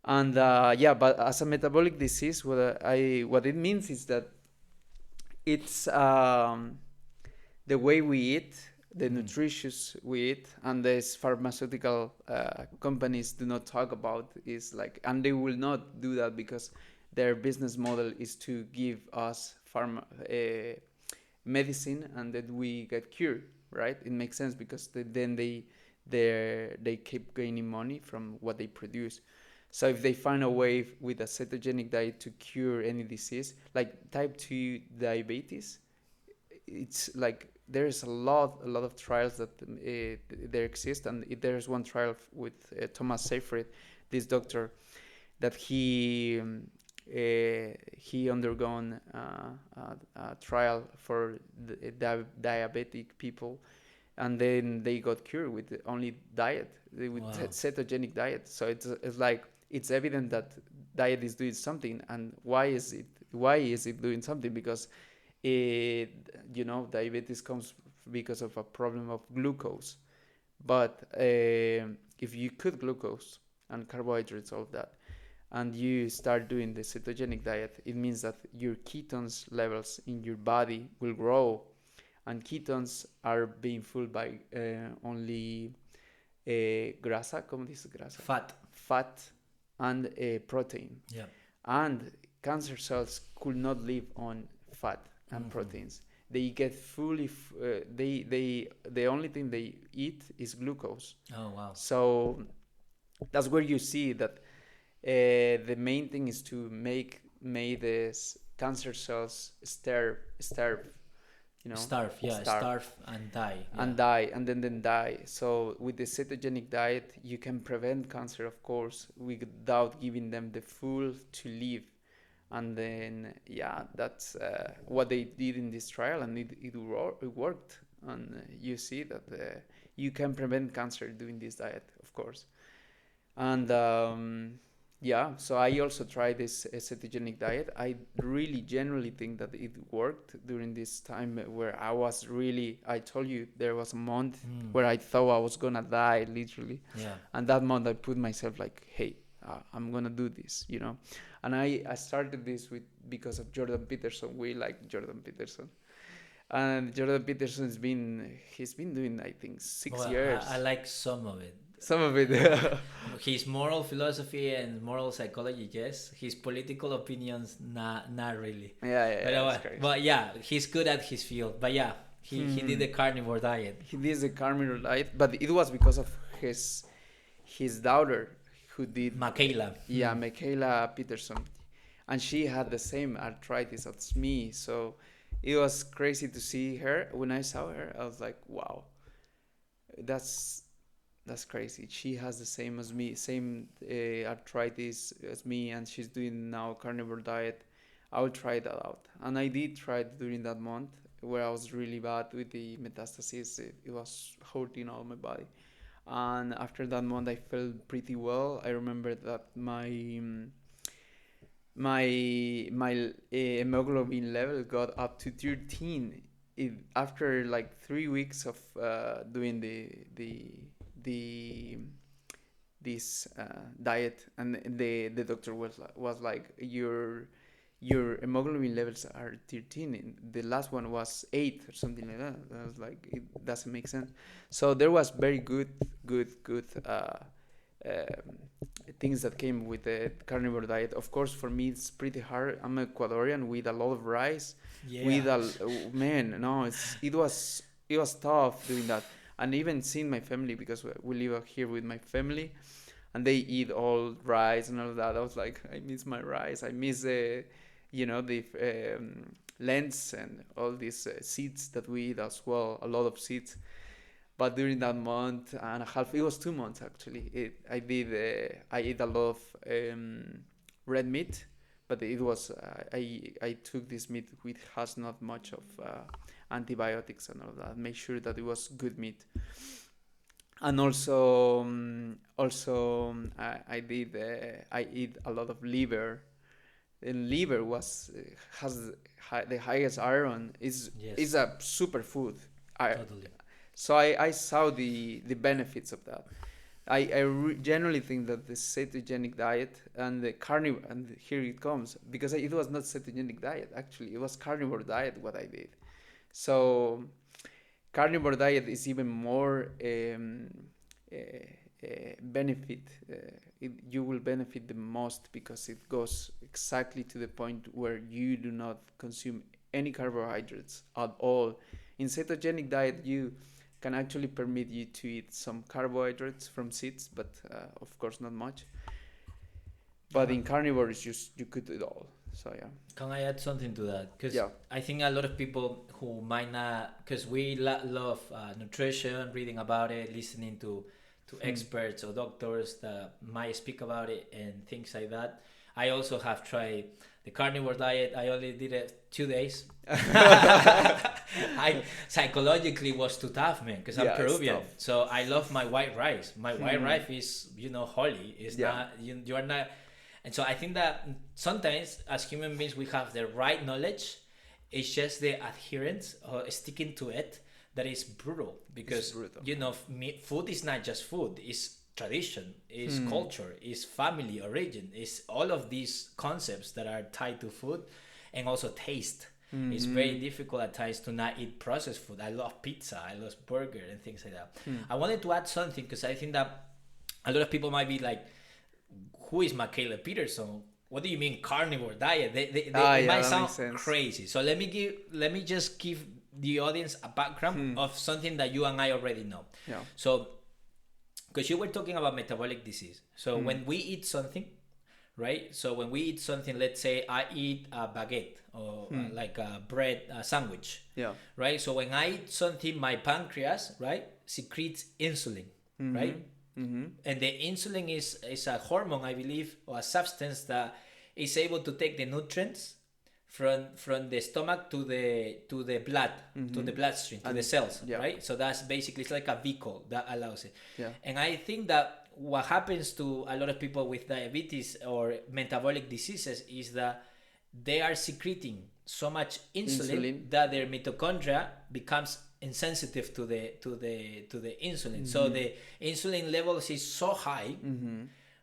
And but as a metabolic disease, what it means is that it's the way we eat, the nutritious we eat, and these pharmaceutical companies do not talk about is like, and they will not do that because their business model is to give us medicine and that we get cured, right? It makes sense because then they keep gaining money from what they produce. So if they find a way with a cetogenic diet to cure any disease, like type 2 diabetes, it's like there's a lot of trials that there exist, and there's one trial with Thomas Seyfried, this doctor, that he undergone a trial for diabetic people, and then they got cured with only diet, with cetogenic diet. So it's like it's evident that diet is doing something. And why is it doing something? Because diabetes comes because of a problem of glucose. But if you cut glucose and carbohydrates, all of that, and you start doing the cetogenic diet, it means that your ketones levels in your body will grow. And ketones are being fueled by only grasa, ¿cómo dices grasa? Fat and protein. Yeah. And cancer cells could not live on fat and proteins. They get fully the only thing they eat is glucose. Oh wow. So that's where you see that the main thing is to make these cancer cells starve. Starve and die. And die, and then die. So with the cetogenic diet, you can prevent cancer, of course, without giving them the food to live. And then that's what they did in this trial, and it worked. And you see that you can prevent cancer doing this diet, of course. And so I also tried this cetogenic diet. I really genuinely think that it worked during this time where I told you there was a month where I thought I was gonna die, literally. Yeah. And that month I put myself like, hey, I'm gonna do this, And I started this because of Jordan Peterson. We like Jordan Peterson. And Jordan Peterson's he's been doing, I think, 6 years. I like some of it. Some of it. His moral philosophy and moral psychology, yes. His political opinions, not really. Yeah. But yeah, he's good at his field. But yeah, he did the carnivore diet. He did the carnivore diet, but it was because of his daughter who did. Michaela. Yeah, Michaela Peterson, and she had the same arthritis as me. So it was crazy to see her. When I saw her, I was like, wow, that's crazy. She has the same as me, same arthritis as me, and she's doing now carnivore diet. I will try that out. And I did try it during that month where I was really bad with the metastasis. It was hurting all my body. And after that month, I felt pretty well. I remember that my hemoglobin level got up to 13 after like 3 weeks of doing this diet. And the doctor was like, your hemoglobin levels are 13. The last one was 8 or something like that. I was like, it doesn't make sense. So there was very good things that came with the carnivore diet. Of course, for me it's pretty hard. I'm Ecuadorian with a lot of rice. Yeah. It was tough doing that. And even seeing my family, because we live here with my family, and they eat all rice and all of that. I was like, I miss my rice. I miss the lentils and all these seeds that we eat as well. A lot of seeds. But during that month and a half, it was 2 months actually. I ate a lot of red meat, but it was I took this meat which has not much of antibiotics and all of that. Make sure that it was good meat. And also I eat a lot of liver. And liver has the highest iron. Is a superfood. Totally. So I saw the benefits of that. I generally think that the cetogenic diet and the carnivore, and here it comes, because it was not cetogenic diet, actually. It was carnivore diet what I did. So carnivore diet is even more benefit. You will benefit the most because it goes exactly to the point where you do not consume any carbohydrates at all. In cetogenic diet, you can actually permit you to eat some carbohydrates from seeds, but of course not much. But in carnivore, it's just you could do it all. So yeah. Can I add something to that? Because I think a lot of people who might not, because we love nutrition, reading about it, listening to experts or doctors that might speak about it and things like that. I also have tried the carnivore diet. I only did it 2 days. I psychologically was too tough, man, because I'm Peruvian. So I love my white rice. My white rice is, holy. It's not, you are not. And so I think that sometimes as human beings, we have the right knowledge. It's just the adherence or sticking to it that is brutal, because food is not just food. It's tradition, it's culture, it's family origin, it's all of these concepts that are tied to food, and also taste. It's very difficult at times to not eat processed food. I love pizza, I love burger and things like that. I wanted to add something because I think that a lot of people might be like, who is Michaela Peterson? What do you mean carnivore diet? It might sound crazy. So let me just give the audience a background of something that you and I already know. Yeah. So, because you were talking about metabolic disease. So when we eat something, right? So when we eat something, let's say I eat a baguette or like a bread sandwich. Yeah. Right? So when I eat something, my pancreas, right, secretes insulin, right? And the insulin is a hormone, I believe, or a substance that is able to take the nutrients from the stomach to the blood, to the bloodstream, to the cells, right? So that's basically, it's like a vehicle that allows it. And I think that what happens to a lot of people with diabetes or metabolic diseases is that they are secreting so much insulin that their mitochondria becomes insensitive to the insulin. So the insulin levels is so high,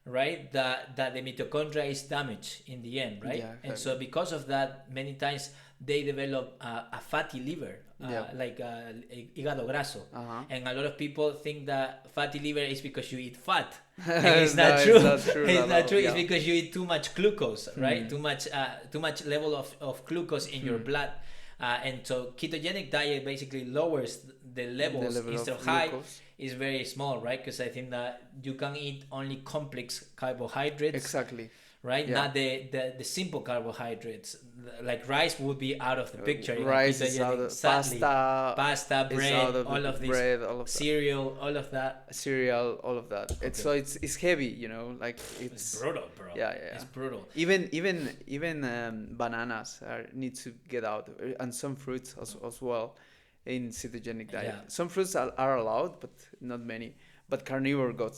right, that the mitochondria is damaged in the end, right? And so because of that, many times they develop a fatty liver, like hígado graso. And a lot of people think that fatty liver is because you eat fat. And it's not true. It's not true. It's because you eat too much glucose, right? Too much level of glucose in your blood. And so ketogenic diet basically lowers the levels instead of high. Is very small, right? Because I think that you can eat only complex carbohydrates. Exactly. Right? Not the simple carbohydrates. Like rice would be out of the picture. Rice is out of pasta, bread, all of this. Cereal, all of that. All of that. Okay. It's heavy, you know, like it's brutal, bro. Yeah. It's brutal. Even bananas need to get out, and some fruits as well. In ketogenic diet, some fruits are allowed, but not many. But carnivore got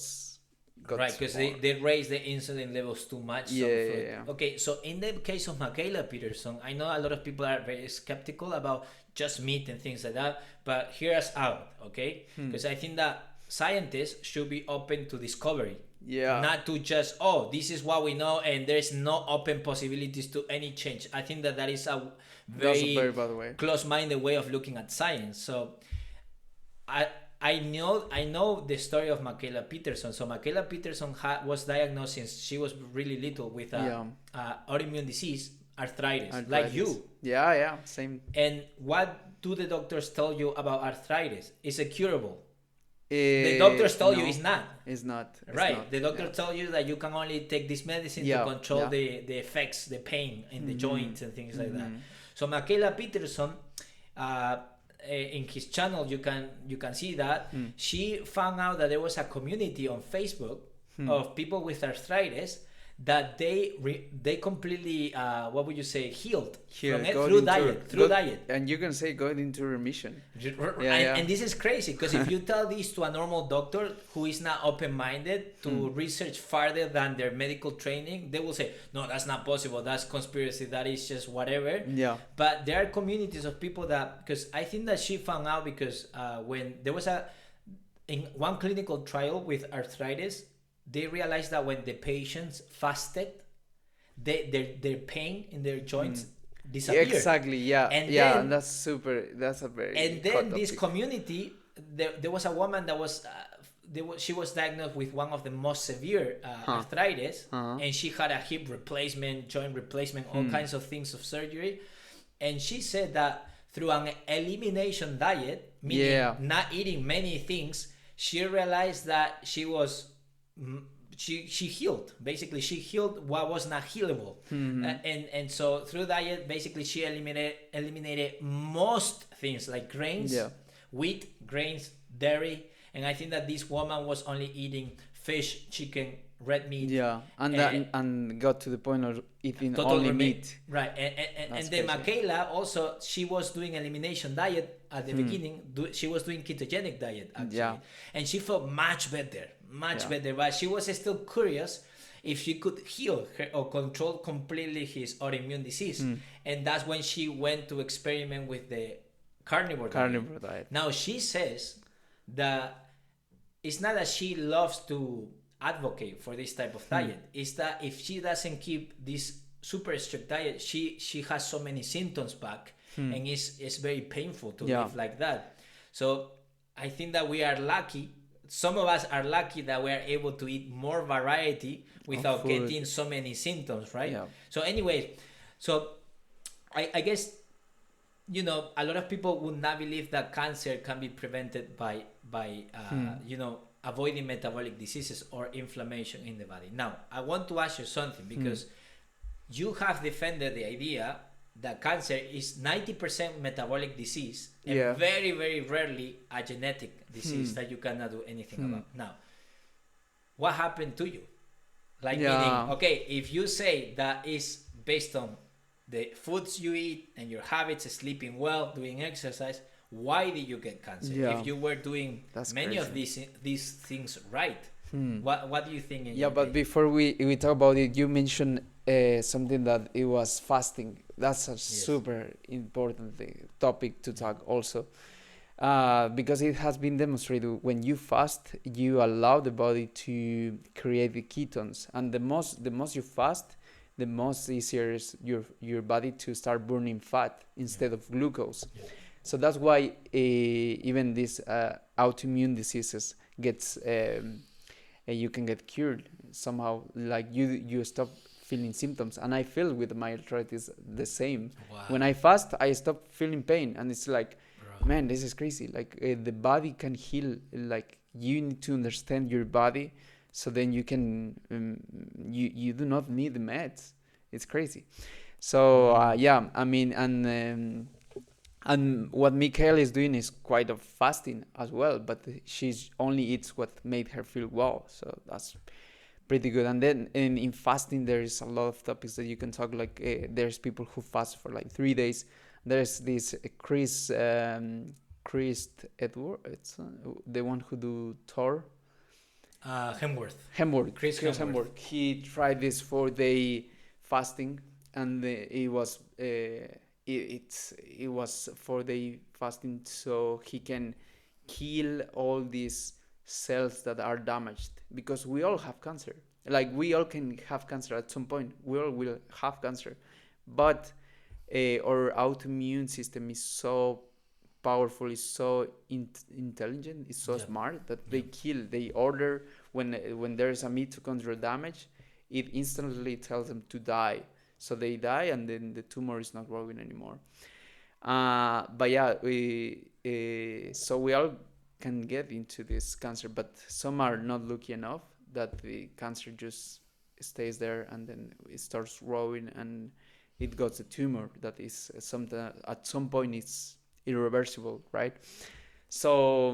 right, because they raise the insulin levels too much. Okay, so in the case of Michaela Peterson, I know a lot of people are very skeptical about just meat and things like that, but hear us out, okay? Because I think that scientists should be open to discovery. Not to just, this is what we know and there's no open possibilities to any change. I think that is a very close-minded way of looking at science. So I know the story of Michaela Peterson. So Michaela Peterson was diagnosed since she was really little with autoimmune disease, arthritis, like you. Same. And what do the doctors tell you about arthritis? Is it curable? The doctors tell you it's not. It's not. The doctors tell you that you can only take this medicine to control the effects, the pain in the joints and things like that. So Michaela Peterson, in his channel, you can see that she found out that there was a community on Facebook of people with arthritis that they completely what would you say healed from it through diet. And you can say going into remission. And this is crazy because if you tell this to a normal doctor who is not open-minded to research farther than their medical training, they will say, no, that's not possible, that's conspiracy, that is just whatever. But there are communities of people that, because I think that she found out because when there was in one clinical trial with arthritis, they realized that when the patients fasted, their pain in their joints disappeared. Exactly, and that's a very. And then this community, there was a woman that was, she was diagnosed with one of the most severe arthritis, and she had a hip replacement, joint replacement, all kinds of things of surgery, and she said that through an elimination diet, meaning not eating many things, she realized that she healed. Basically, she healed what was not healable. And so through diet, basically she eliminated most things like grains, wheat, grains, dairy. And I think that this woman was only eating fish, chicken, red meat. And got to the point of eating only meat. Right. And then Michaela also, she was doing elimination diet at the beginning. She was doing ketogenic diet actually. And she felt much better, but she was still curious if she could heal her or control completely his autoimmune disease. And that's when she went to experiment with the carnivore diet. Now she says that it's not that she loves to advocate for this type of diet. It's that if she doesn't keep this super strict diet, she has so many symptoms back, and it's very painful to live like that. So I think that we are lucky. Some of us are lucky that we are able to eat more variety without getting so many symptoms, right? So anyway, I guess, you know, a lot of people would not believe that cancer can be prevented by you know, avoiding metabolic diseases or inflammation in the body. Now, I want to ask you something, because you have defended the idea that cancer is 90% metabolic disease and very, very rarely a genetic disease that you cannot do anything about. Now, what happened to you? Like meaning, Yeah, okay, if you say that is based on the foods you eat and your habits, sleeping well, doing exercise, why did you get cancer? yeah, If you were doing that's many of crazy. these things right, Hmm. what do you think in Yeah, your but opinion? before we talk about it, you mentioned something that it was fasting. That's a Yes. super important topic to talk also, because it has been demonstrated when you fast, you allow the body to create the ketones, and the most you fast, the most easier is your body to start burning fat Yeah. instead of glucose. Yeah. So that's why even these autoimmune diseases gets you can get cured somehow. Like you stop feeling symptoms, and I feel with my arthritis the same. When Wow, I fast, I stop feeling pain, and it's like, bro. man, this is crazy. Like the body can heal. Like you need to understand your body, so then you can you do not need the meds. It's crazy. So Mm. yeah, I mean, and what Michaela is doing is quite of fasting as well, but she's only eats what made her feel well. So that's pretty good. And then in fasting, there is a lot of topics that you can talk. Like there's people who fast for like 3 days. There's this Chris Edward. It's the one who do Thor. Hemworth. Hemworth, Chris Chris Hemworth. Hemworth. He tried this 4 day fasting, and it was it was 4 day fasting, so he can kill all these cells that are damaged, because we all have cancer. Like we all can have cancer at some point. We all will have cancer, but our autoimmune system is so powerful, is so intelligent, is so Yep. smart that they Yep. kill. They order when there is a mitochondrial damage, it instantly tells them to die. So they die, and then the tumor is not growing anymore. But yeah, so we all can get into this cancer, but some are not lucky enough that the cancer just stays there, and then it starts growing, and it got a tumor that is something at some point it's irreversible, right? So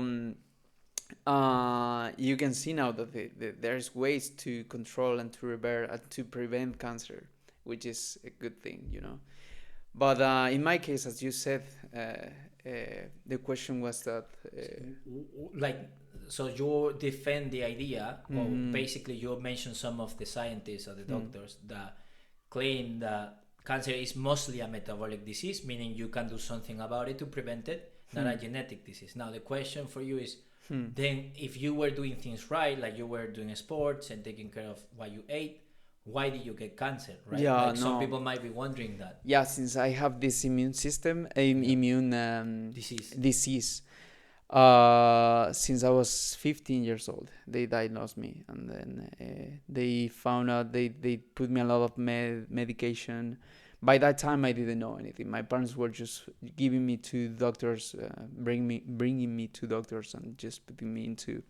you can see now that there's ways to control and to reverse and to prevent cancer, which is a good thing. But in my case, as you said, the question was that. Like, so you defend the idea, well, Mhm. basically you mentioned some of the scientists or the Hmm. doctors that claim that cancer is mostly a metabolic disease, meaning you can do something about it to prevent it, not Hmm. a genetic disease. Now the question for you is, Hmm. then if you were doing things right, like you were doing sports and taking care of what you ate, why did you get cancer, right? Yeah, Like some no. people might be wondering that. Yeah, since I have this immune system, Yeah. immune Disease. disease, since I was 15 years old, they diagnosed me, and then they found out they put me a lot of medication. By that time, I didn't know anything. My parents were just giving me to doctors, bringing me to doctors, and just putting me into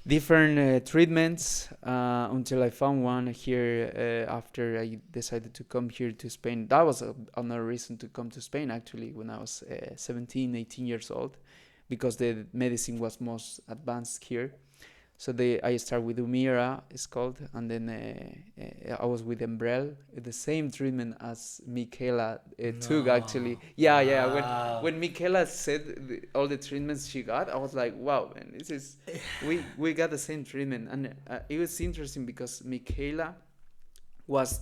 different treatments until I found one here after I decided to come here to Spain. That was another reason to come to Spain, actually, when I was 17, 18 years old, because the medicine was most advanced here. So I start with Humira, it's called, and then I was with Embrel, the same treatment as Michaela took, actually. No. Yeah, yeah. Wow. When Michaela said all the treatments she got, I was like, wow, man, this is we got the same treatment, and it was interesting because Michaela was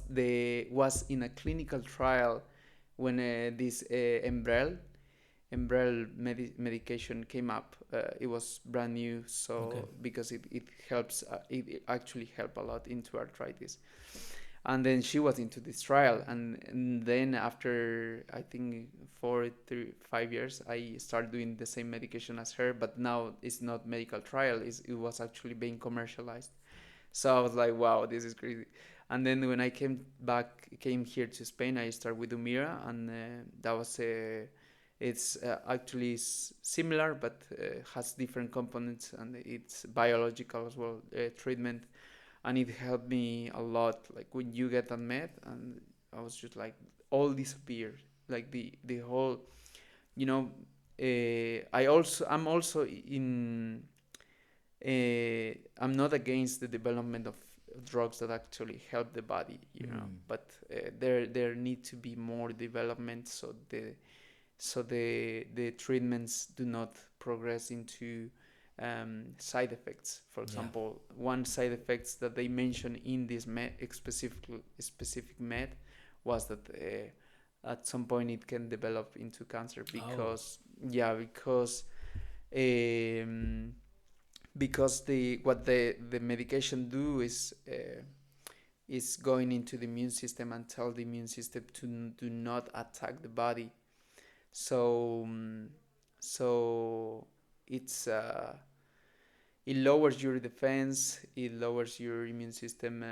in a clinical trial when this Embrel medication came up. It was brand new, Okay. so because it helps, it actually helped a lot into arthritis. And then she was into this trial, and then after I think 4 to 5 years, I started doing the same medication as her, but now it's not medical trial; it was actually being commercialized. So I was like, wow, this is crazy. And then when I came here to Spain, I started with Umira, and that was it's actually similar, but has different components, and it's biological as well, treatment, and it helped me a lot. Like when you get unmet, and I was just like all disappeared, like the whole, you know. I'm also in I'm not against the development of drugs that actually help the body, but there need to be more development so the treatments do not progress into side effects. For example, one side effects that they mentioned in this specific med was that at some point it can develop into cancer because because the medication do is going into the immune system and tell the immune system to do not attack the body. So it's it lowers your defense, it lowers your immune system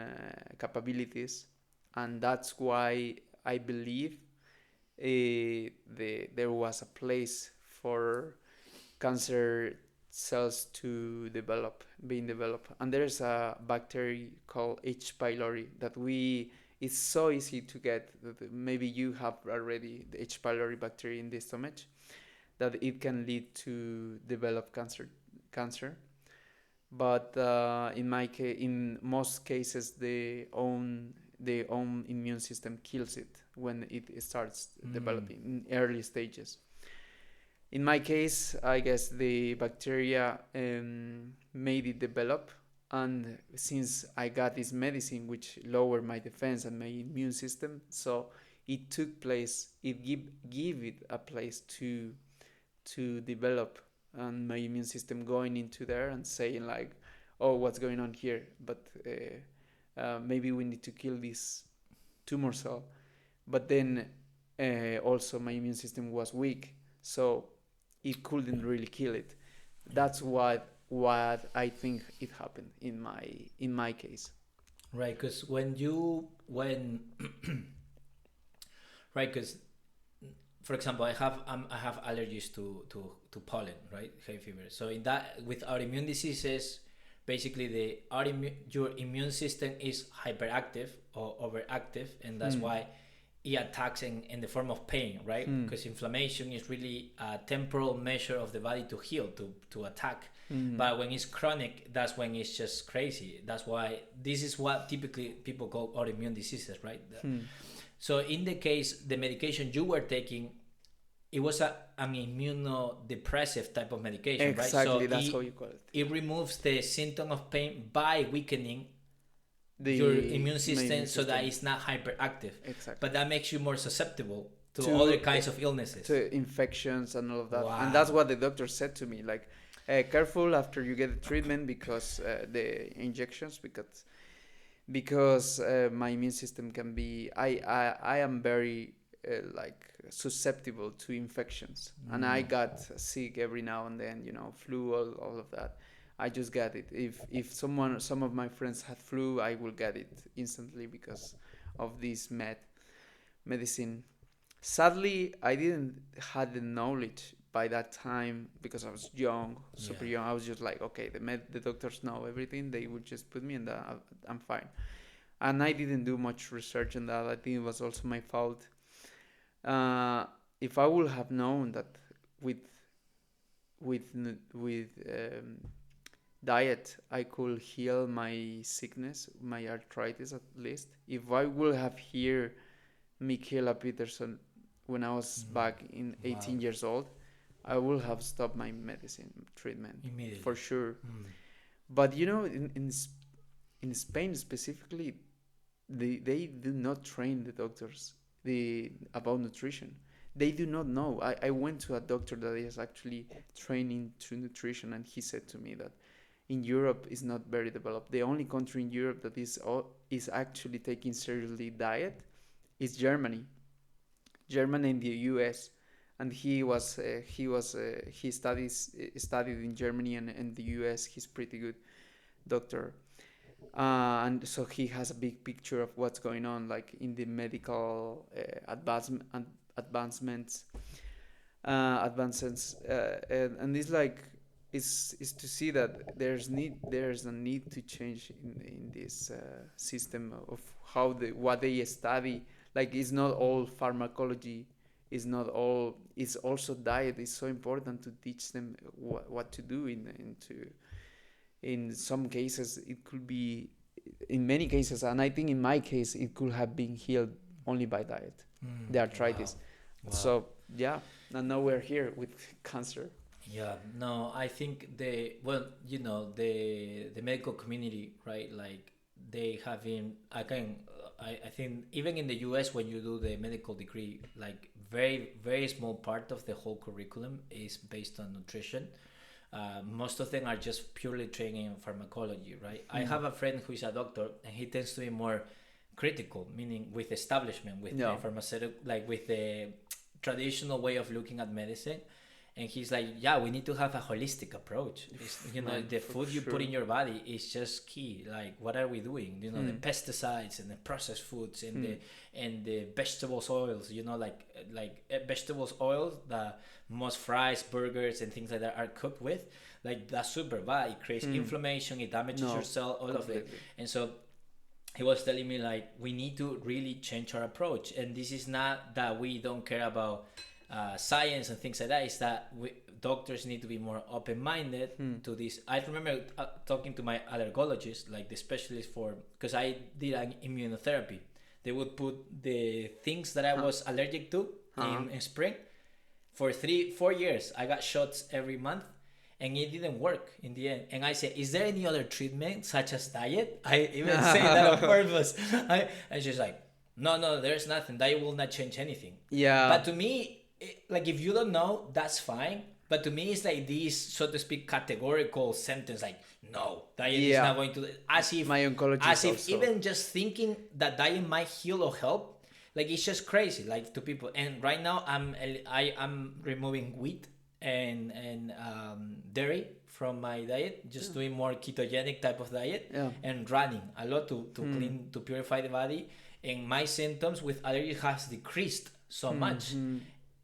capabilities, and that's why I believe there was a place for cancer cells to being developed. And there's a bacteria called H. pylori that it's so easy to get. Maybe you have already the H. pylori bacteria in the stomach, that it can lead to develop cancer. But in most cases, the own immune system kills it when it starts developing in early stages. In my case, I guess the bacteria made it develop, and since I got this medicine which lowered my defense and my immune system, so it took place. It give it a place to develop, and my immune system going into there and saying like, oh, what's going on here? But maybe we need to kill this tumor cell. But then also my immune system was weak, so it couldn't really kill it. That's what I think it happened in my case. Right, because right, because for example, I have allergies to pollen, right, hay fever. So in that, with autoimmune diseases, basically your immune system is hyperactive or overactive, and that's why it attacks in the form of pain, right? Because inflammation is really a temporal measure of the body to heal, to attack. But when it's chronic, that's when it's just crazy. That's why this is what typically people call autoimmune diseases, right? So in the case, the medication you were taking, it was an immunodepressive type of medication, exactly, right? So that's how you call it. It removes the symptom of pain by weakening your immune system so that it's not hyperactive. Exactly. But that makes you more susceptible to other kinds of illnesses. To infections and all of that. Wow. And that's what the doctor said to me, like, careful after you get the treatment because the injections, because my immune system can be, I am very like susceptible to infections, and I got sick every now and then, flu, all of that. I just get it. If some of my friends had flu, I will get it instantly because of this medicine. Sadly, I didn't had the knowledge by that time because I was young, super young. I was just like, okay, the doctors know everything. They would just put me in that. I'm fine. And I didn't do much research on that. I think it was also my fault. If I would have known that with diet I could heal my sickness, my arthritis at least. If I would have heard Michaela Peterson when I was back in 18 years old, I would have stopped my medicine treatment immediately, for sure. But in Spain specifically, they do not train the doctors about nutrition. They do not know. I went to a doctor that is actually training to nutrition, and he said to me that in Europe is not very developed. The only country in Europe that is actually taking seriously diet is Germany and the US. And he studied in Germany and the US. He's pretty good doctor, and so he has a big picture of what's going on, like in the medical advancements, and it's like is to see that there's a need to change in this system of what they study. Like, it's not all pharmacology, it's not all, it's also diet. It's so important to teach them what to do in some cases. It could be in many cases, and I think in my case, it could have been healed only by diet, the arthritis. Wow. So yeah, and now we're here with cancer. Yeah, no, I think the medical community, right? Like they have been, I think even in the US when you do the medical degree, like very small part of the whole curriculum is based on nutrition. Most of them are just purely training in pharmacology, right? I have a friend who is a doctor, and he tends to be more critical, meaning with establishment, with the pharmaceutical, like with the traditional way of looking at medicine. And he's like, yeah, we need to have a holistic approach. The food you put in your body is just key. Like, what are we doing? The pesticides and the processed foods and the vegetables oils. Vegetables oils that most fries, burgers, and things like that are cooked with. Like, that's super bad. It creates inflammation. It damages your cell. All of it. And so he was telling me, like, we need to really change our approach. And this is not that we don't care about science and things like that. Is that doctors need to be more open-minded to this. I remember talking to my allergologist, like the specialist because I did an immunotherapy. They would put the things that I was allergic to in spring. For 3-4 years, I got shots every month, and it didn't work in the end. And I said, is there any other treatment such as diet? I even say that on purpose. And she's like, no, there's nothing. Diet will not change anything. Yeah. But to me, like, if you don't know, that's fine. But to me, it's like this, so to speak, categorical sentence, like, no, diet is not going to, as if my oncologist as if also. Even just thinking that diet might heal or help, like, it's just crazy, like, to people. And right now, I'm removing wheat and dairy from my diet, just doing more ketogenic type of diet, and running a lot to clean, to purify the body. And my symptoms with allergy has decreased so much.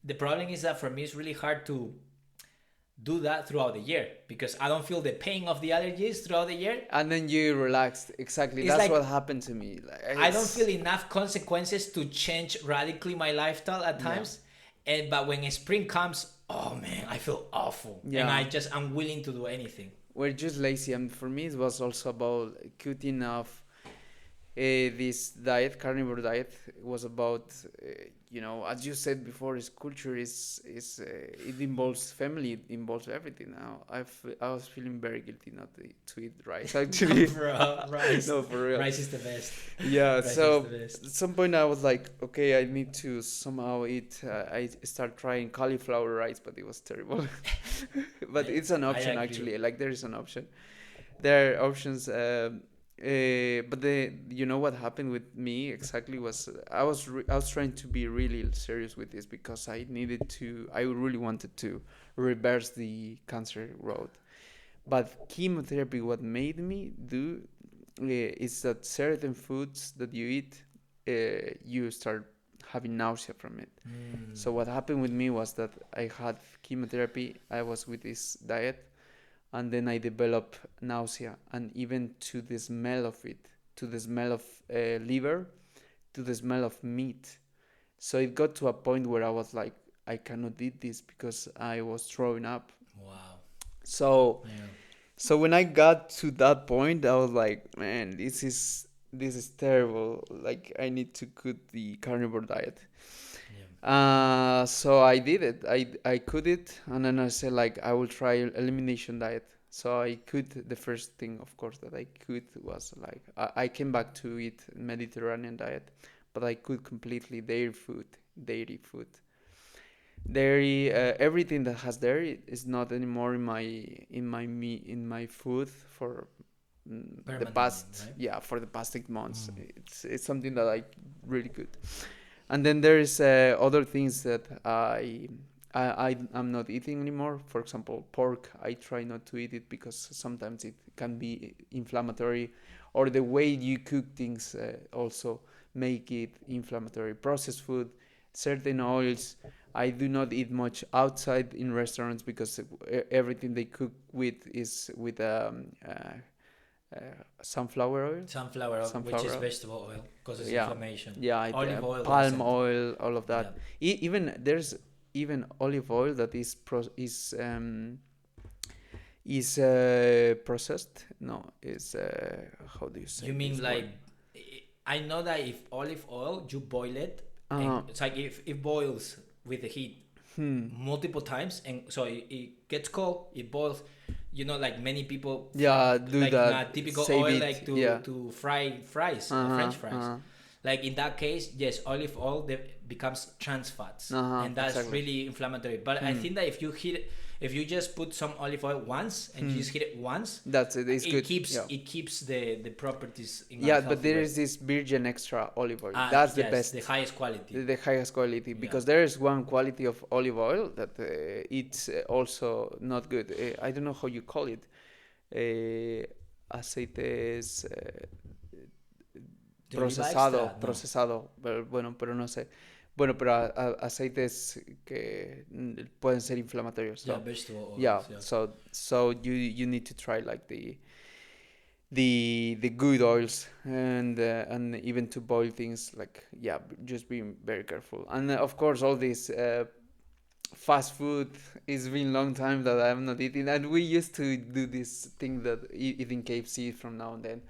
The problem is that for me, it's really hard to do that throughout the year because I don't feel the pain of the allergies throughout the year. And then you relaxed. Exactly. That's like, what happened to me. Like, I don't feel enough consequences to change radically my lifestyle at times. But when spring comes, oh man, I feel awful. And I'm willing to do anything. We're just lazy. And for me, it was also about cutting off this diet, carnivore diet. It was about, as you said before, its culture it involves family, it involves everything. Now I was feeling very guilty not to eat rice actually. Rice. No, for real. Rice is the best. Yeah. Rice so at some point I was like, okay, I need to somehow eat. I start trying cauliflower rice, but it was terrible. But it's an option actually. Like there is an option. There are options. But what happened with me exactly was I was trying to be really serious with this because I really wanted to reverse the cancer road. But chemotherapy, what made me do is that certain foods that you eat, you start having nausea from it. So what happened with me was that I had chemotherapy, I was with this diet, and then I developed nausea, and even to the smell of it, to the smell of liver, to the smell of meat. So it got to a point where I was like, I cannot eat this because I was throwing up. Wow. So when I got to that point, I was like, man, this is terrible. Like I need to cut the carnivore diet. So I did it. I cut it, and then I said like I will try elimination diet. So I could. The first thing, of course, that I could was like I came back to eat Mediterranean diet, but I could completely dairy food. Dairy, everything that has dairy is not anymore in my food for the past for the past 8 months. It's something that I really good. And then there is other things that I'm not eating anymore. For example, pork. I try not to eat it because sometimes it can be inflammatory, or the way you cook things also make it inflammatory. Processed food, certain oils. I do not eat much outside in restaurants because everything they cook with is with sunflower oil. Sunflower oil, which is vegetable oil, causes inflammation. Yeah, olive oil, palm oil, all of that. Even there's even olive oil that is is processed. No, is how do you You say mean this word? like, I know that if olive oil you boil it, and Uh, it's like if it boils with the heat hmm. multiple times, and so it gets cold, it boils. You know, like many people Yeah, do like in that. a typical Save oil, it. like Yeah. to fry fries, Uh-huh. French fries. Uh-huh. Like in that case, yes, olive oil becomes trans fats, Uh-huh. and that's Exactly. really inflammatory. But I Hmm. think that if you just put some olive oil once and you Hmm. just heat it once, That's it. It's good. Yeah. it keeps the properties in a Yeah, but healthy there way. is this virgin extra olive oil. That's the Yes, the best, highest quality. the highest quality, Yeah. because there is one quality of olive oil that it's also not good. I don't know how you call it. Aceites The oliva extra, no. procesado, pero, bueno, pero no sé. Bueno, pero aceites que pueden ser inflamatorios. Yeah, So, vegetable yeah, oils. Yeah. so you need to try like the good oils, and even to boil things, like, yeah, just being very careful. And of course all this fast food, it's been long time that I'm not eating, and we used to do this thing that eating KFC from now and then.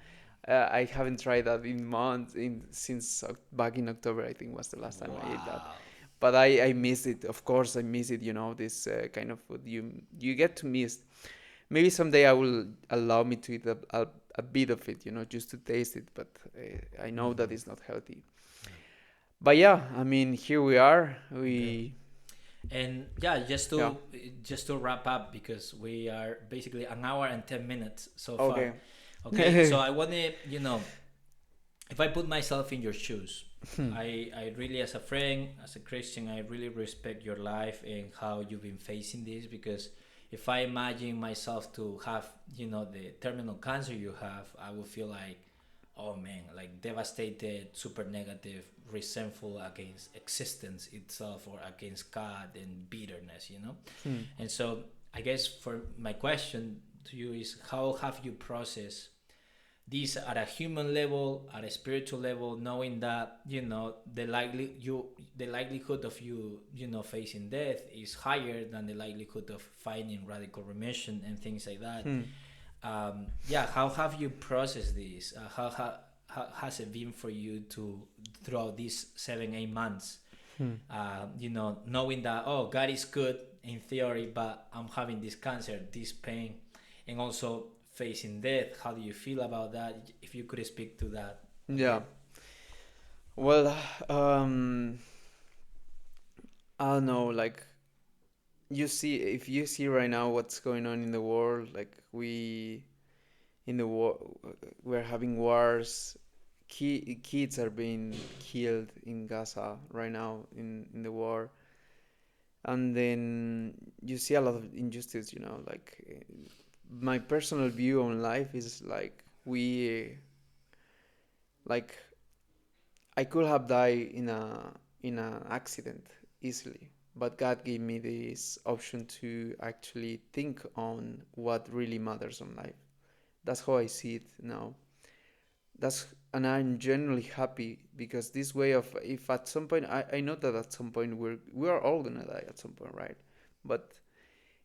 I haven't tried that in months, in since back in October, I think was the last time I ate that. Wow. But I miss it. Of course, I miss it. This kind of food you get to miss. Maybe someday I will allow me to eat a bit of it, just to taste it. But I know that it's not healthy. But yeah, I mean, here we are. Okay. We And yeah, Yeah. just to wrap up, because we are basically an hour and 10 minutes so far. Okay. Okay, so I want to, if I put myself in your shoes, Hmm. I really, as a friend, as a Christian, I really respect your life and how you've been facing this. Because if I imagine myself to have, the terminal cancer you have, I would feel like, oh man, like devastated, super negative, resentful against existence itself or against God, and bitterness. Hmm. And so I guess for my question to you is, how have you processed this at a human level, at a spiritual level, knowing that the likelihood of you facing death is higher than the likelihood of finding radical remission and things like that. Hmm. Yeah, how have you processed this? How has it been for you to throughout these 7-8 months? Hmm. Knowing that, oh, God is good in theory, but I'm having this cancer, this pain, and also facing death. How do you feel about that? If you could speak to that a Yeah. bit. Well, I don't know. Like, if you see right now what's going on in the world, like in the war, we're having wars. Kids are being killed in Gaza right now in the war, and then you see a lot of injustice. Like, my personal view on life is like, like, I could have died in an accident easily, but God gave me this option to actually think on what really matters in life. That's how I see it now. And I'm genuinely happy, because this way of, if at some point, I know that at some point we are all gonna die at some point, right? But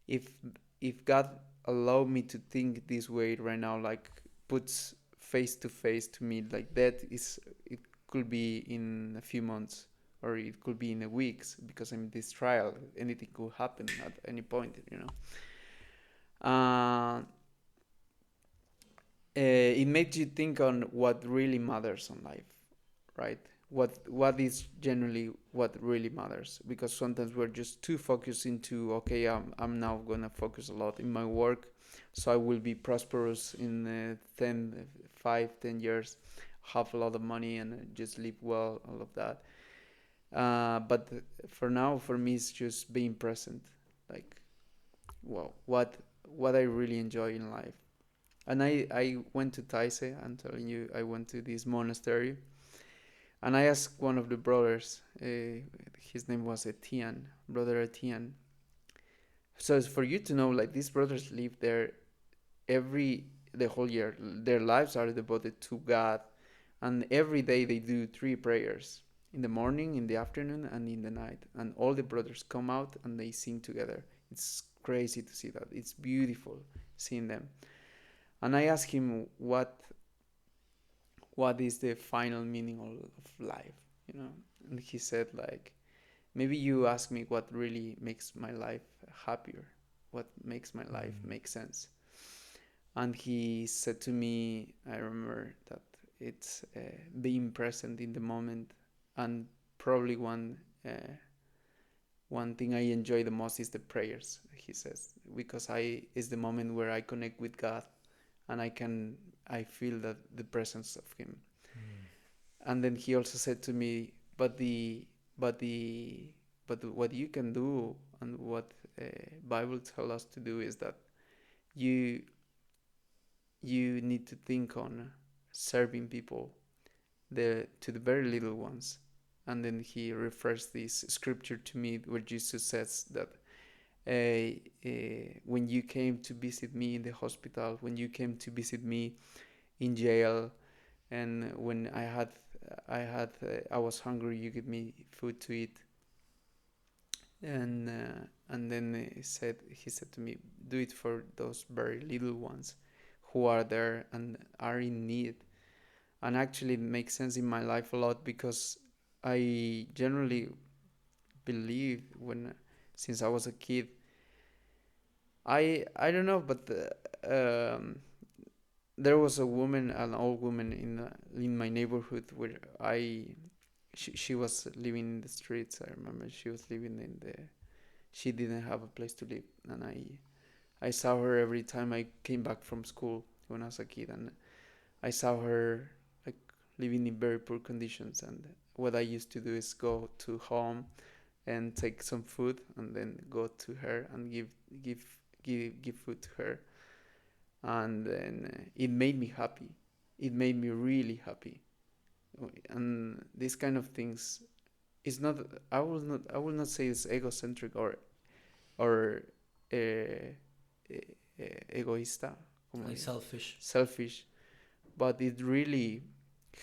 if if God allowed me to think this way right now, like, puts face to face to me, like, that is, it could be in a few months, or it could be in a weeks, because I'm in this trial. Anything could happen at any point. It makes you think on what really matters in life, right? What is generally what really matters, because sometimes we're just too focused into, okay, I'm now gonna focus a lot in my work, so I will be prosperous in 5-10 years, have a lot of money, and just live well, all of that. But for now, for me, it's just being present, like, well, what I really enjoy in life. And I went to Taise. I'm telling you, I went to this monastery, and I asked one of the brothers, his name was Etienne, brother Etienne. So it's for you to know, like, these brothers live there the whole year. Their lives are devoted to God, and every day they do 3 prayers, in the morning, in the afternoon, and in the night. And all the brothers come out and they sing together. It's crazy to see that. It's beautiful. seeing them. And I asked him what is the final meaning of life, you know. And he said, like, maybe you ask me what really makes my life happier, what makes my life make sense. And he said to me, I remember that it's being present in the moment, and probably one thing I enjoy the most is the prayers. He says, because I is the moment where I connect with God, and I feel that the presence of Him. And then he also said to me, but the but the but what you can do, and what Bible tell us to do, is that you you need to think on serving people, to the very little ones. And then he refers this scripture to me where Jesus says that when you came to visit me in the hospital, when you came to visit me in jail, and when I was hungry, you gave me food to eat. And then he said to me, do it for those very little ones who are there and are in need. And actually it makes sense in my life a lot, because I generally believe, when since I was a kid, I don't know, but there was a woman, an old woman in my neighborhood, where she was living in the streets. I remember she was living she didn't have a place to live, and I saw her every time I came back from school when I was a kid, and I saw her like living in very poor conditions. And what I used to do is go to home and take some food, and then go to her and give food to her. And then it made me happy. It made me really happy. And these kind of things is not. I will not say it's egocentric or egoísta, como Like selfish. selfish, but it really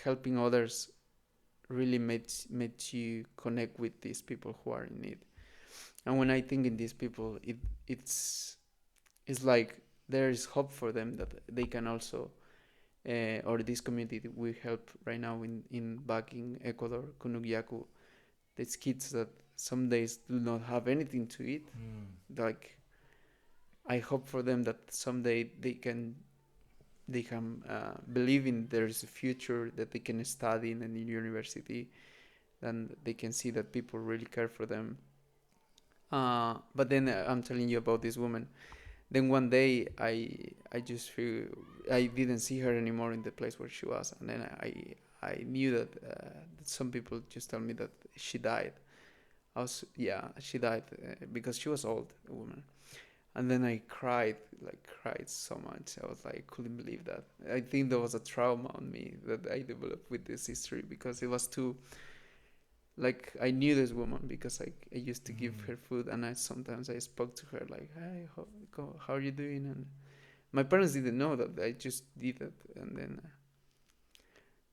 helping others really made you connect with these people who are in need. And when I think in these people, it's like there is hope for them, that they can also or this community that we help right now in back in Ecuador, Kunugyaku. These kids that some days do not have anything to eat. Like, I hope for them that someday they can believe in there is a future, that they can study in a university, and they can see that people really care for them. But then I'm telling you about this woman. Then one day I just feel I didn't see her anymore in the place where she was, and then I knew that some people just tell me that she died. She died because she was old, a woman. And then I cried so much. I was like, couldn't believe that. I think there was a trauma on me that I developed with this history, because it was too, like, I knew this woman because I used to give her food, and sometimes I spoke to her like, hey, how are you doing? And my parents didn't know that I just did it. And then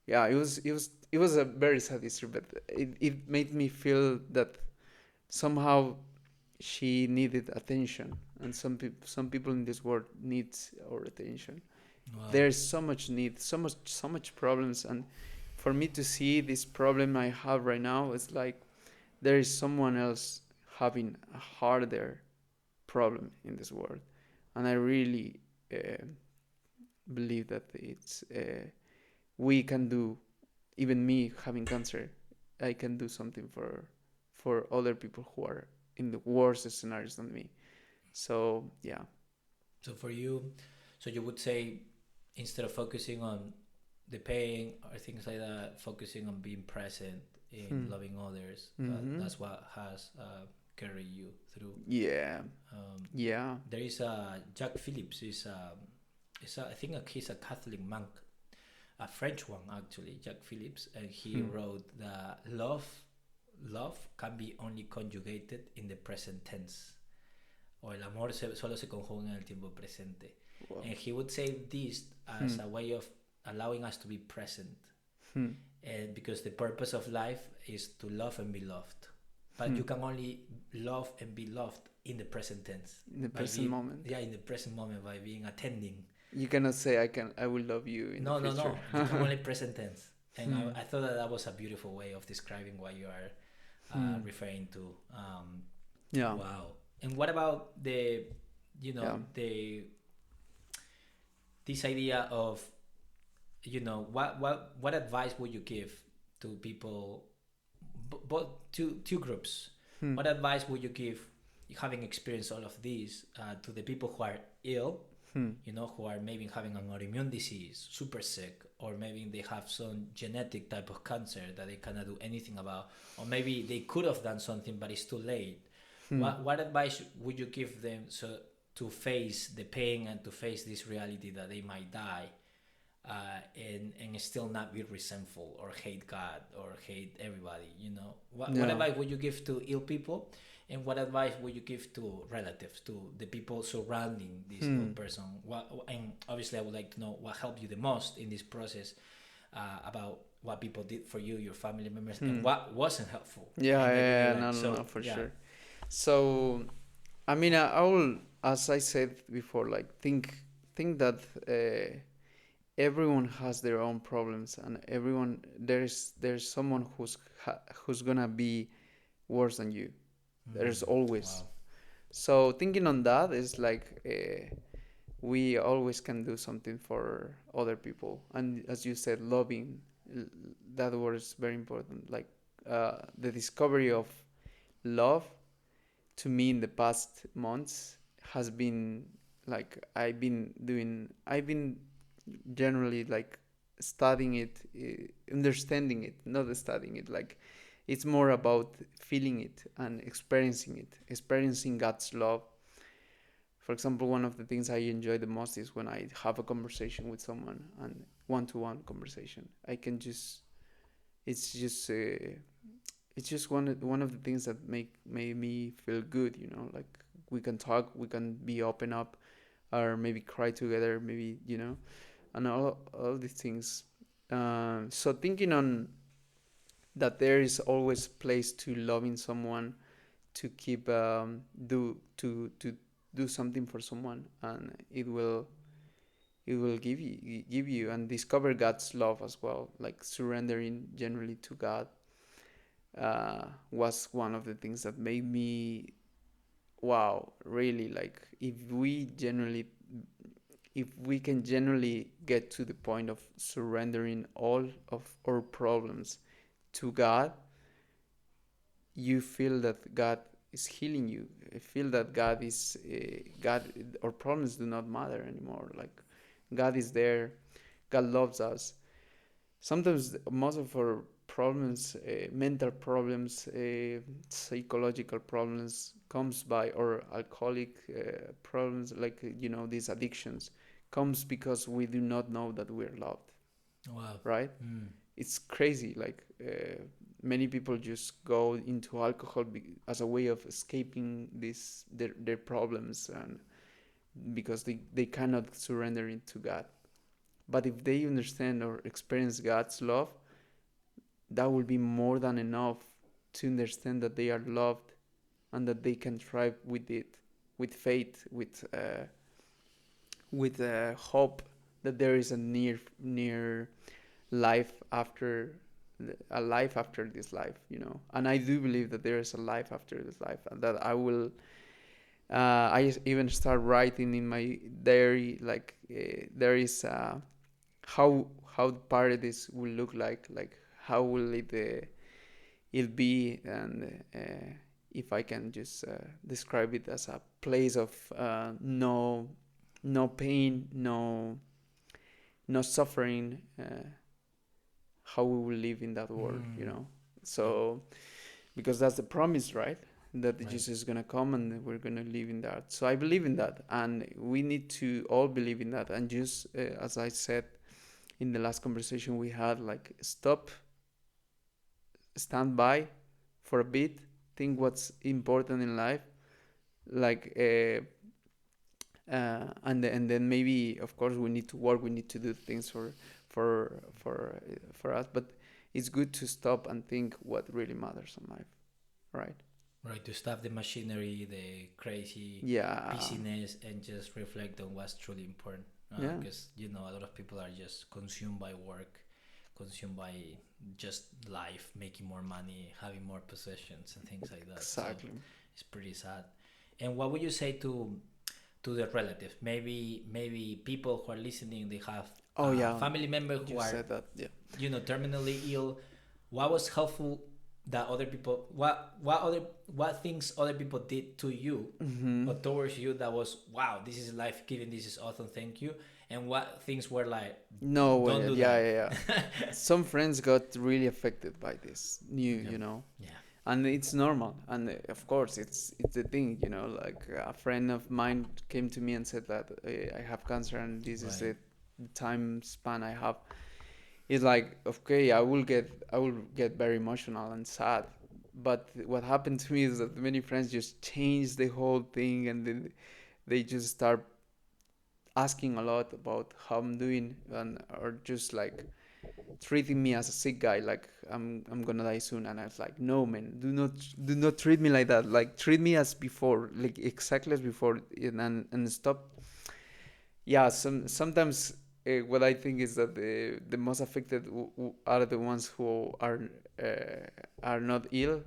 yeah, it was a very sad history, but it made me feel that somehow she needed attention, and some people in this world needs our attention. Wow. There's so much need, so much problems, and for me to see this problem I have right now, it's like there is someone else having a harder problem in this world. And I really believe that it's we can do, even me having cancer, I can do something for other people who are in the worst scenarios than me. So yeah. So for you, so you would say, instead of focusing on the pain or things like that, focusing on being present in loving others, that's what has carried you through. Yeah. Yeah. There is a Jack Phillips. I think he's a Catholic monk, a French one actually, Jack Phillips, and he wrote that love can be only conjugated in the present tense, o el amor solo se conjuga en el tiempo presente. Wow. And he would say this as a way of allowing us to be present, and because the purpose of life is to love and be loved, but you can only love and be loved in the present tense, In the by present being, moment. yeah, in the present moment, by being attending. You cannot say I will love you in the No, no, future. no. You can only present tense. And Hmm. I thought that that was a beautiful way of describing what you are Hmm. referring to. Yeah. Wow. And what about the, Yeah. the this idea of, what advice would you give to people, both two groups? Hmm. What advice would you give, having experienced all of these, to the people who are ill, Hmm. who are maybe having an autoimmune disease, super sick, or maybe they have some genetic type of cancer that they cannot do anything about, or maybe they could have done something but it's too late. Hmm. What advice would you give them, so to face the pain and to face this reality that they might die, and still not be resentful or hate God or hate everybody? What Yeah. advice would you give to ill people, and what advice would you give to relatives, to the people surrounding this ill Hmm. person? And obviously I would like to know what helped you the most in this process, about what people did for you, your family members, and Hmm. what wasn't helpful Yeah, in yeah, their daily yeah, life. no, no, So no, for yeah. sure. So, I mean, I will, as I said before, like think that everyone has their own problems, and everyone there's someone who's gonna be worse than you. There's always. Wow. So thinking on that is like we always can do something for other people, and as you said, loving, that word is very important. Like the discovery of love to me in the past months has been like I've been generally like studying it, understanding it, not studying it. Like it's more about feeling it and experiencing it, experiencing God's love. For example, one of the things I enjoy the most is when I have a conversation with someone, and one-to-one conversation. I can just it's just it's just one of the things that made me feel good. Like we can talk, we can be open up, or maybe cry together, maybe and all these things. So thinking on that, there is always place to loving someone, to keep to do something for someone, and it will give you and discover God's love as well. Like surrendering generally to God was one of the things that made me wow, really. Like if we can generally get to the point of surrendering all of our problems to God, you feel that God is healing you. I feel that God is God. Our problems do not matter anymore. Like God is there. God loves us. Sometimes most of our problems, mental problems, psychological problems, comes by, or alcoholic problems, like these addictions, comes because we do not know that we're loved. Wow. Right? Mm. It's crazy. Like many people just go into alcohol as a way of escaping their problems, and because they cannot surrender it to God. But if they understand or experience God's love, that will be more than enough to understand that they are loved, and that they can thrive with it, with faith, with hope that there is a near life after a life after this life. And I do believe that there is a life after this life, and that I will I even start writing in my diary, like there is how paradise will look like how will it be, and if I can just describe it as a place of no pain, no suffering, how we will live in that world. Yeah. So because that's the promise, right? That Right. Jesus is gonna come and we're gonna live in that. So I believe in that, and we need to all believe in that. And just as I said in the last conversation we had, like stop, stand by for a bit, think what's important in life, like and then maybe of course we need to work, we need to do things for us, but it's good to stop and think what really matters in life, right? Right, to stop the machinery, the crazy Yeah, busyness, and just reflect on what's truly important. yeah, Because a lot of people are just consumed by work, consumed by just life, making more money, having more possessions, and things like that. So exactly. it's pretty sad. And what would you say to the relatives? Maybe people who are listening, they have Oh yeah, family members you who are said that. Yeah. terminally ill. What was helpful that other people, what things other people did to you Mm-hmm. or towards you that was, wow, this is life giving, this is awesome, thank you, and what things were like, No don't way. do Yeah, that. yeah, yeah. Some friends got really affected by this new, Yeah, yeah, and it's normal. And of course, it's the thing, Like a friend of mine came to me and said that I have cancer, and this is right, the time span I have. It's like, okay, I will get very emotional and sad. But what happened to me is that many friends just changed the whole thing, and then they just start asking a lot about how I'm doing, and or just like treating me as a sick guy, like I'm gonna die soon. And I was like, no, man, do not treat me like that. Like, treat me as before, like exactly as before, and stop. Yeah, sometimes what I think is that the most affected are the ones who are not ill,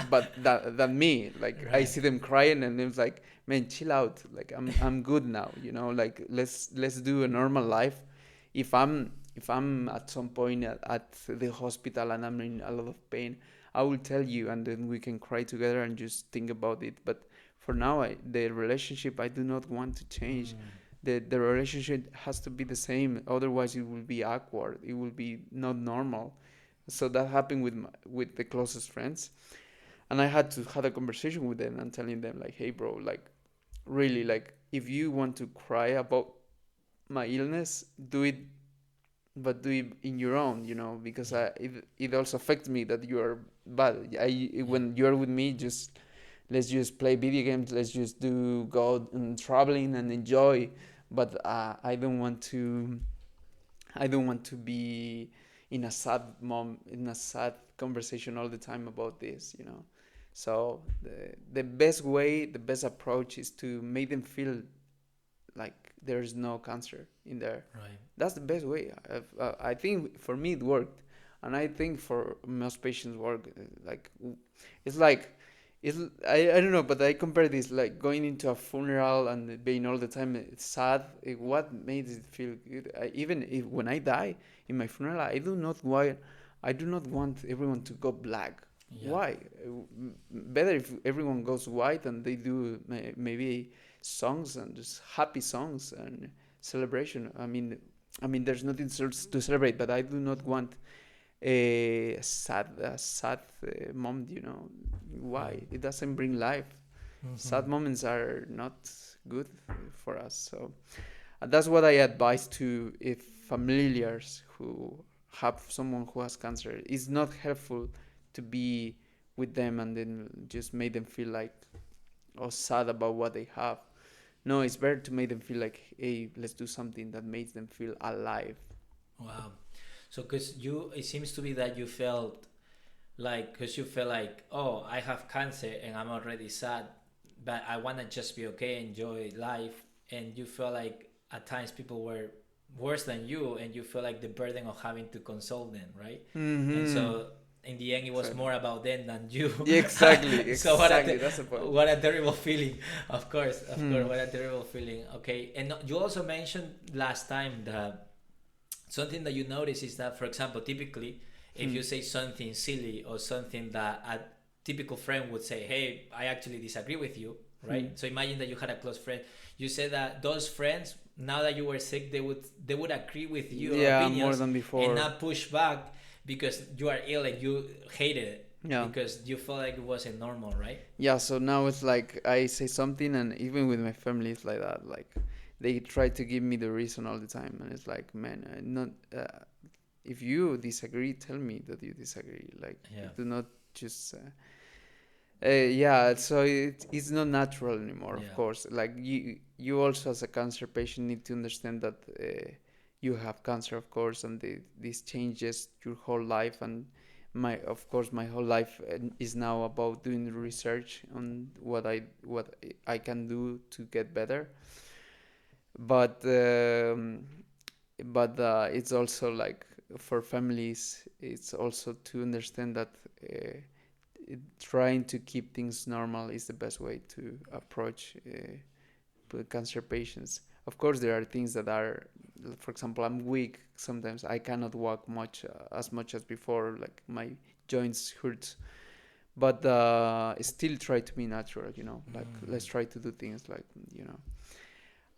but that me. Like, I right, see them crying, and it's like, man, chill out. Like, I'm good now. Like, let's do a normal life. If I'm at some point at the hospital and I'm in a lot of pain, I will tell you, and then we can cry together and just think about it. But for now, the relationship, I do not want to change. The relationship has to be the same, otherwise it will be awkward, it will be not normal. So that happened with the closest friends, and I had to have a conversation with them and telling them, like, hey bro, like, really, like, if you want to cry about my illness, do it, but do it in your own, because yeah, it also affects me that you are bad. yeah, When you're with me, just let's just play video games, let's just go out and traveling and enjoy. But I don't want to be in a sad conversation all the time about this. So the best way, the best approach is to make them feel like there's no cancer in there. right, That's the best way. I think for me it worked, and I think for most patients work. Like, it's like, it's I don't know, but I compare this like going into a funeral and being all the time sad. What made it feel good? Even if when I die in my funeral, I do not want everyone to go black. yeah, Why? Better if everyone goes white and they do maybe songs and just happy songs and celebration. I mean, there's nothing to celebrate, but I do not want a sad moment. right. Why? It doesn't bring life. Mm-hmm. Sad moments are not good for us. So that's what I advise to if familiars who have someone who has cancer. It's not helpful to be with them and then just make them feel like, or sad about what they have. No, it's better to make them feel like, hey, let's do something that makes them feel alive. Wow. So because it seems to be that you felt like, because you feel like, oh, I have cancer and I'm already sad, but I want to just be okay, enjoy life, and you feel like at times people were worse than you, and you feel like the burden of having to console them, right? And Mm-hmm. so in the end, it was Exactly. more about them than you. Yeah, exactly, So exactly. That's the point. what a terrible feeling. Of course, Hmm. what a terrible feeling. Okay, and you also mentioned last time that something that you notice is that, for example, typically, if Hmm. you say something silly or something that a typical friend would say, hey, I actually disagree with you, Hmm. right? So imagine that you had a close friend. You said that those friends, now that you were sick, they would agree with your Yeah, more opinions than and before. not push back because you are ill and you hated it Yeah. because you felt like it wasn't normal, right? Yeah, so now it's like I say something, and even with my family, it's like that. Like, they try to give me the reason all the time, and it's like, man, not. If you disagree, tell me that you disagree. Like, Yeah. do not just. Yeah, so it's not natural anymore. Of Yeah. course, like, you also as a cancer patient need to understand that you have cancer, of course, and this changes your whole life and of course my whole life is now about doing research on what I can do to get better. But it's also like for families, it's also to understand that trying to keep things normal is the best way to approach cancer patients. Of course, there are things that are, for example, I'm weak. Sometimes I cannot walk as much as before. Like my joints hurt, but still try to be natural. Like let's try to do things like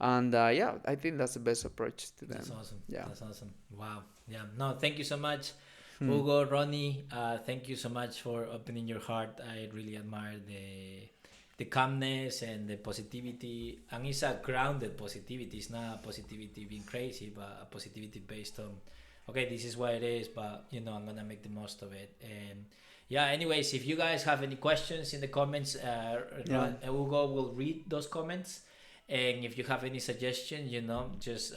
and yeah, I think that's the best approach to them. That's awesome. Yeah, That's awesome. Wow. Yeah. No, thank you so much, Hmm. Hugo, Ronnie. Thank you so much for opening your heart. I really admire the calmness and the positivity, and it's a grounded positivity. It's not a positivity being crazy, but a positivity based on, okay, this is what it is, but I'm gonna make the most of it. And yeah, anyways, if you guys have any questions in the comments, Yeah. Hugo will read those comments. And if you have any suggestions, just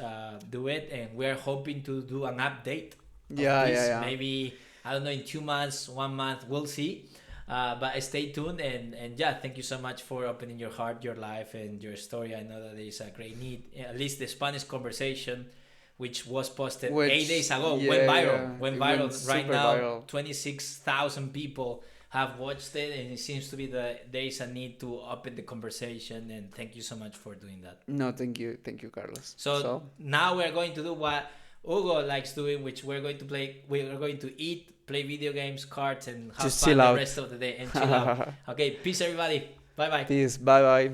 do it. And we're hoping to do an update of this. Maybe, I don't know, in 2 months, 1 month, we'll see. But stay tuned. And yeah, thank you so much for opening your heart, your life, and your story. I know that there is a great need. At least the Spanish conversation, which was posted 8 days ago, went viral. Went viral right now. Viral. 26,000 people have watched it, and it seems to be that there is a need to open the conversation. And thank you so much for doing that. No, thank you, Carlos. So now we're going to do what Hugo likes doing, which we're going to eat, play video games, cards, and have fun the rest of the day and chill out. Okay, peace everybody. Bye bye. Peace. Bye bye.